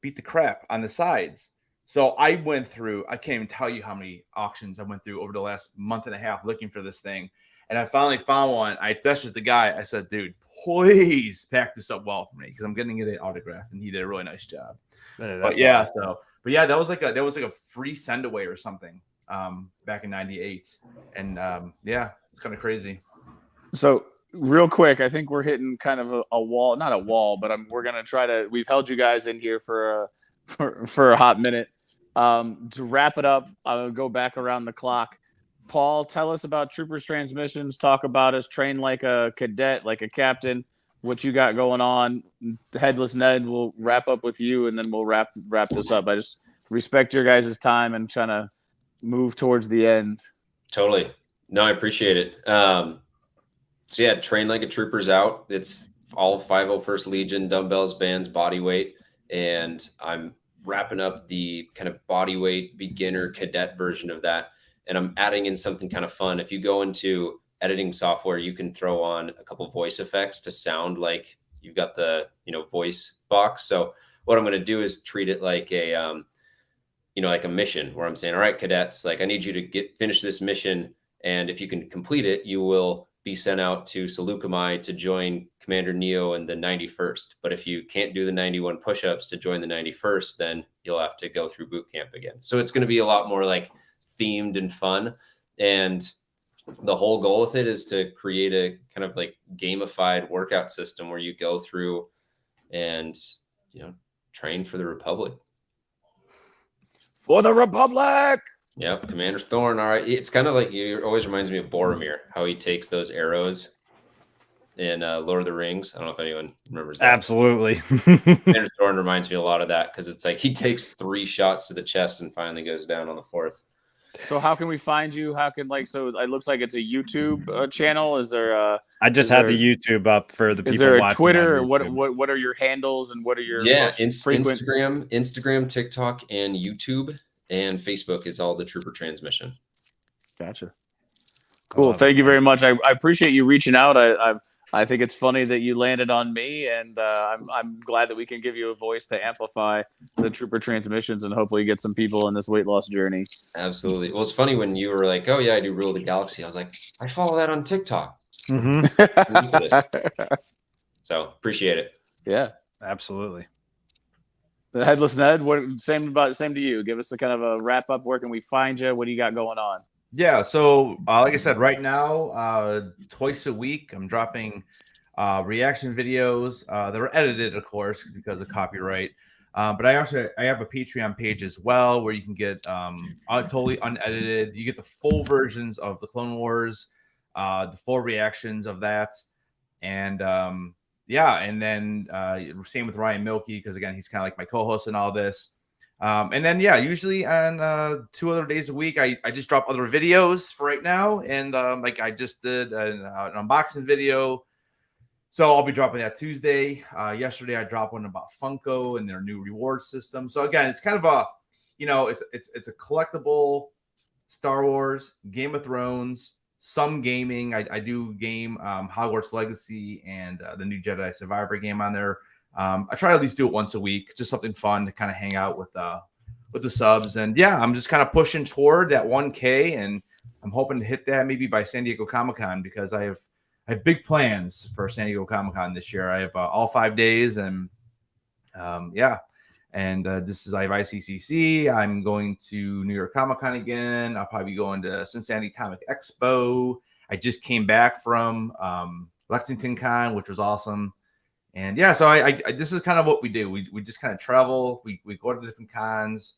beat the crap on the sides. So I went through, I can't even tell you how many auctions I went through over the last month and a half looking for this thing. And I finally found one. I messaged the guy. I said, dude, please pack this up well for me, because I'm getting it autographed, and he did a really nice job. But yeah, that was like a free send away or something back in '98. And yeah, it's kind of crazy. So real quick, I think we're hitting kind of a wall, not a wall, but we're going to try to, we've held you guys in here for a hot minute. To wrap it up, I'll go back around the clock. Paul, tell us about Troopers Transmissions. Talk about us. Train like a cadet, like a captain. What you got going on? Headless Ned, we'll wrap up with you, and then we'll wrap this up. I just respect your guys' time and trying to move towards the end. Totally. No, I appreciate it. So yeah, Train Like a Trooper's out. It's all 501st Legion, dumbbells, bands, body weight. And I'm wrapping up the kind of body weight beginner cadet version of that. And I'm adding in something kind of fun. If you go into editing software, you can throw on a couple voice effects to sound like you've got the, voice box. So what I'm going to do is treat it like a, like a mission where I'm saying, all right, cadets, like I need you to finish this mission. And if you can complete it, you will be sent out to Seleucami to join Commander Neo and the 91st. But if you can't do the 91 push-ups to join the 91st, then you'll have to go through boot camp again. So it's going to be a lot more like themed and fun. And the whole goal with it is to create a kind of like gamified workout system where you go through and, train for the Republic. For the Republic! Yep, Commander Thorn. All right, it's kind of like, it always reminds me of Boromir, how he takes those arrows in Lord of the Rings. I don't know if anyone remembers that. Absolutely. Commander Thorn reminds me a lot of that, because it's like he takes 3 shots to the chest and finally goes down on the 4th. So how can we find you? So it looks like it's a YouTube channel. Is there I just had the YouTube up for the people. Is there a watching Twitter? Or what are your handles, and what are your frequent... Instagram, TikTok, and YouTube. And Facebook is all the Trooper Transmission. Gotcha. Cool. Thank you very much. I appreciate you reaching out. I think it's funny that you landed on me, and I'm glad that we can give you a voice to amplify the Trooper transmissions and hopefully get some people in this weight loss journey. Absolutely. Well, it's funny when you were like, "Oh yeah, I do Rule the Galaxy." I was like, "I follow that on TikTok." So appreciate it. Yeah, absolutely. The Headless Ned. Same to you. Give us a kind of a wrap up. Where can we find you? What do you got going on? Yeah, so like I said, right now, twice a week, I'm dropping reaction videos that are edited, of course, because of copyright. But I have a Patreon page as well where you can get totally unedited. You get the full versions of the Clone Wars, the full reactions of that, and yeah, and then same with Ryan Milkey, because again, he's kind of like my co-host in all this. And then, yeah, usually on 2 other days a week, I just drop other videos for right now. And like I just did an unboxing video. So I'll be dropping that Tuesday. Yesterday, I dropped one about Funko and their new reward system. So again, it's kind of a, it's a collectible Star Wars, Game of Thrones, some gaming. I do game Hogwarts Legacy and the new Jedi Survivor game on there. I try to at least do it once a week, just something fun to kind of hang out with the subs. And yeah, I'm just kind of pushing toward that 1K, and I'm hoping to hit that maybe by San Diego Comic-Con, because I have big plans for San Diego Comic-Con this year. I have all 5 days, and yeah. And I have ICCC. I'm going to New York Comic-Con again. I'll probably be going to Cincinnati Comic Expo. I just came back from Lexington Con, which was awesome. And yeah, so I this is kind of what we do. We just kind of travel. We go to different cons,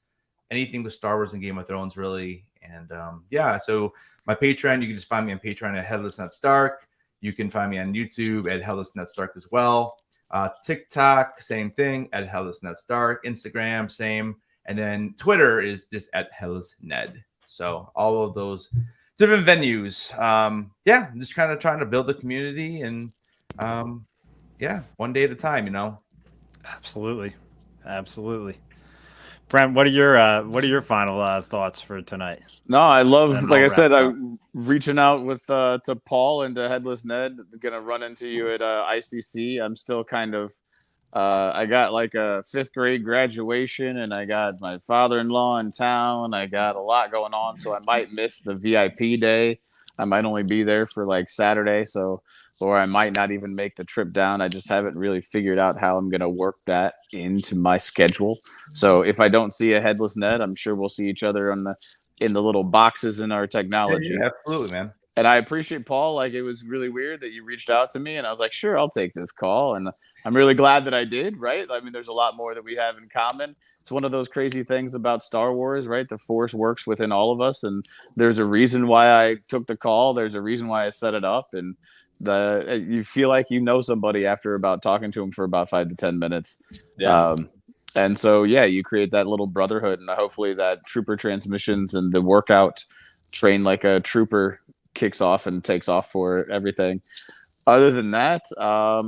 anything with Star Wars and Game of Thrones, really. And yeah, so my Patreon, you can just find me on Patreon at Headless Not Stark. You can find me on YouTube at Headless Not Stark as well. TikTok, same thing, at Headless Not Stark. Instagram, same. And then Twitter is just at Headless Ned. So all of those different venues. Yeah, I'm just kind of trying to build a community, and yeah, one day at a time, Absolutely. Brent, what are your final thoughts for tonight? No, I love, like I said, I'm reaching out with to Paul and to Headless Ned. Gonna run into you at ICC. I'm still kind of I got like a 5th grade graduation, and I got my father-in-law in town. I got a lot going on, so I might miss the VIP day. I might only be there for like Saturday, or I might not even make the trip down. I just haven't really figured out how I'm going to work that into my schedule. So if I don't see a Headless Ned, I'm sure we'll see each other in the little boxes in our technology. Yeah, absolutely, man. And I appreciate, Paul. Like, it was really weird that you reached out to me, and I was like, sure, I'll take this call. And I'm really glad that I did, right? I mean, there's a lot more that we have in common. It's one of those crazy things about Star Wars, right? The Force works within all of us, and there's a reason why I took the call. There's a reason why I set it up, and you feel like you know somebody after about talking to them for about 5 to 10 minutes. Yeah. And so, yeah, you create that little brotherhood, and hopefully that Trooper transmissions and the workout train like a trooper kicks off and takes off for everything. Other than that,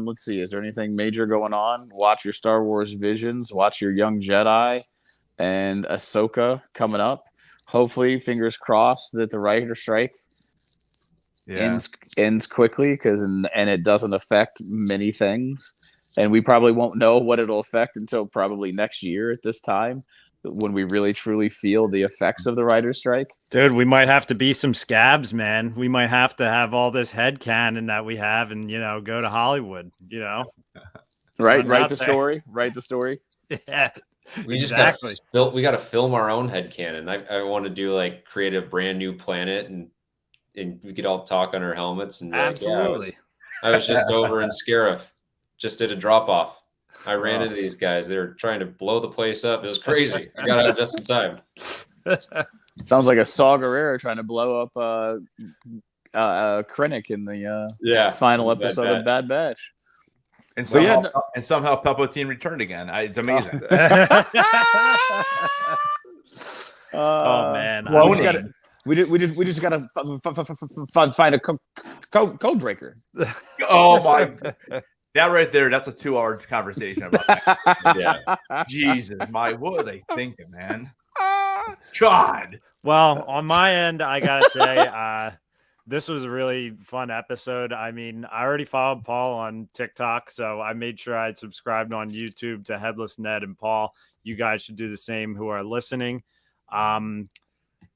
let's see, is there anything major going on? Watch your Star Wars Visions, watch your Young Jedi and Ahsoka coming up. Hopefully, fingers crossed that the writer strike ends quickly, and it doesn't affect many things. And we probably won't know what it'll affect until probably next year at this time, when we really truly feel the effects of the writer's strike. Dude, we might have to be some scabs, man. We might have to have all this headcanon that we have and, go to Hollywood, Right? Write the story. Yeah. We just got to film our own headcanon. I want to do like create a brand new planet, and we could all talk on our helmets and be absolutely. Like, I was just over in Scarif, just did a drop off. I ran into these guys. They were trying to blow the place up. It was crazy. I got out just in time. Sounds like a Saw Gerrera trying to blow up Krennic in the final episode of Bad Batch. And somehow Palpatine returned again. It's amazing. Oh man! Well, we just gotta find a code breaker. Oh my. That right there, that's a 2-hour conversation about that. Yeah. Jesus, what are they thinking, man? God. Well, on my end, I gotta say, this was a really fun episode. I mean, I already followed Paul on TikTok, so I made sure I'd subscribed on YouTube to Headless Ned and Paul. You guys should do the same who are listening.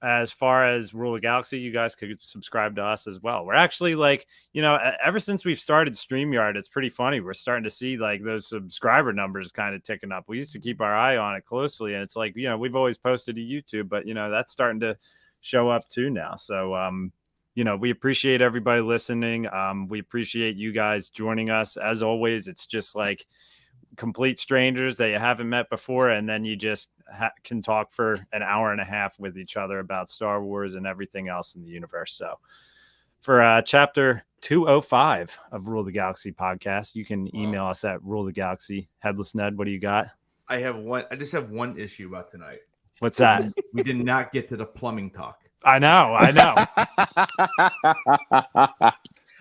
As far as Rule of Galaxy, you guys could subscribe to us as well. We're actually like, ever since we've started StreamYard, it's pretty funny. We're starting to see like those subscriber numbers kind of ticking up. We used to keep our eye on it closely, and it's like, we've always posted to YouTube, but that's starting to show up too now. So, we appreciate everybody listening. We appreciate you guys joining us. As always, it's just like complete strangers that you haven't met before, and then you just can talk for an hour and a half with each other about Star Wars and everything else in the universe. So for chapter 205 of Rule the Galaxy podcast, you can email us at Rule the Galaxy. Headless Ned, what do you got? I just have one issue about tonight. What's that? We did not get to the plumbing talk. I know.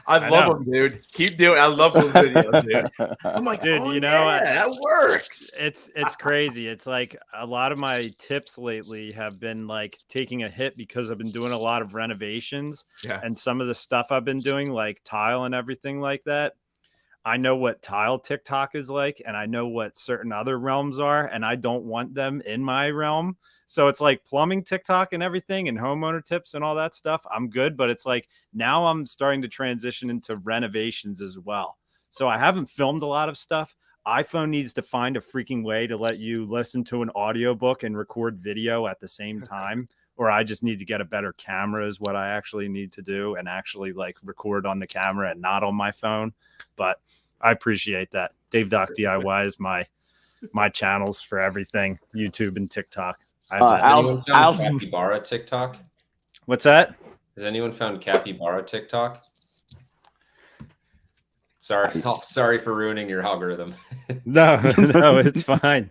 I love them, dude. Keep doing it. I love those videos, dude. I'm like, dude, that works. It's crazy. It's like a lot of my tips lately have been like taking a hit because I've been doing a lot of renovations, and some of the stuff I've been doing, like tile and everything like that. I know what tile TikTok is like, and I know what certain other realms are, and I don't want them in my realm. So it's like plumbing TikTok and everything and homeowner tips and all that stuff. I'm good, but it's like now I'm starting to transition into renovations as well. So I haven't filmed a lot of stuff. iPhone needs to find a freaking way to let you listen to an audiobook and record video at the same time, or I just need to get a better camera is what I actually need to do, and actually like record on the camera and not on my phone. But I appreciate that. Dave Doc DIY is my channels for everything, YouTube and TikTok. Has anyone found Capybara TikTok? What's that? Has anyone found Capybara TikTok? Sorry for ruining your algorithm. No, it's fine.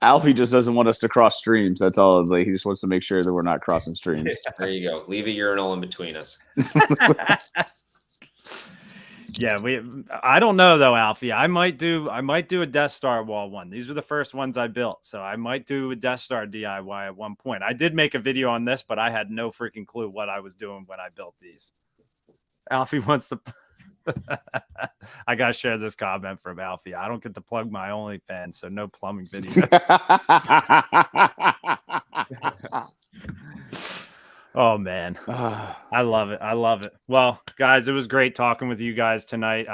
Alfie just doesn't want us to cross streams. That's all. Like, he just wants to make sure that we're not crossing streams. There you go. Leave a urinal in between us. Yeah, I don't know though, Alfie. I might do a Death Star wall one. These were the first ones I built, so I might do a Death Star DIY at one point. I did make a video on this, but I had no freaking clue what I was doing when I built these. Alfie wants to I gotta share this comment from Alfie. I don't get to plug my OnlyFans, so no plumbing video. Oh man, I love it. Well, guys, it was great talking with you guys tonight.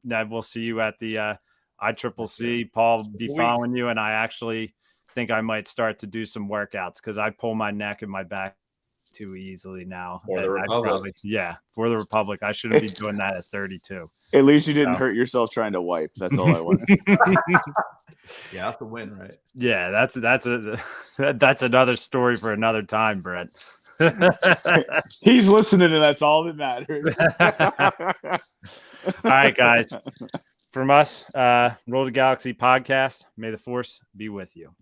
Ned, we'll see you at the ICCC. Paul will be following you, and I actually think I might start to do some workouts because I pull my neck and my back too easily now. For the Republic. For the Republic. I shouldn't be doing that at 32. At least you didn't hurt yourself trying to wipe. That's all I want. Yeah, that's a win, right? Yeah, that's another story for another time, Brett. He's listening, and that's all that matters. All right, guys. From us, Roll the Galaxy podcast. May the Force be with you.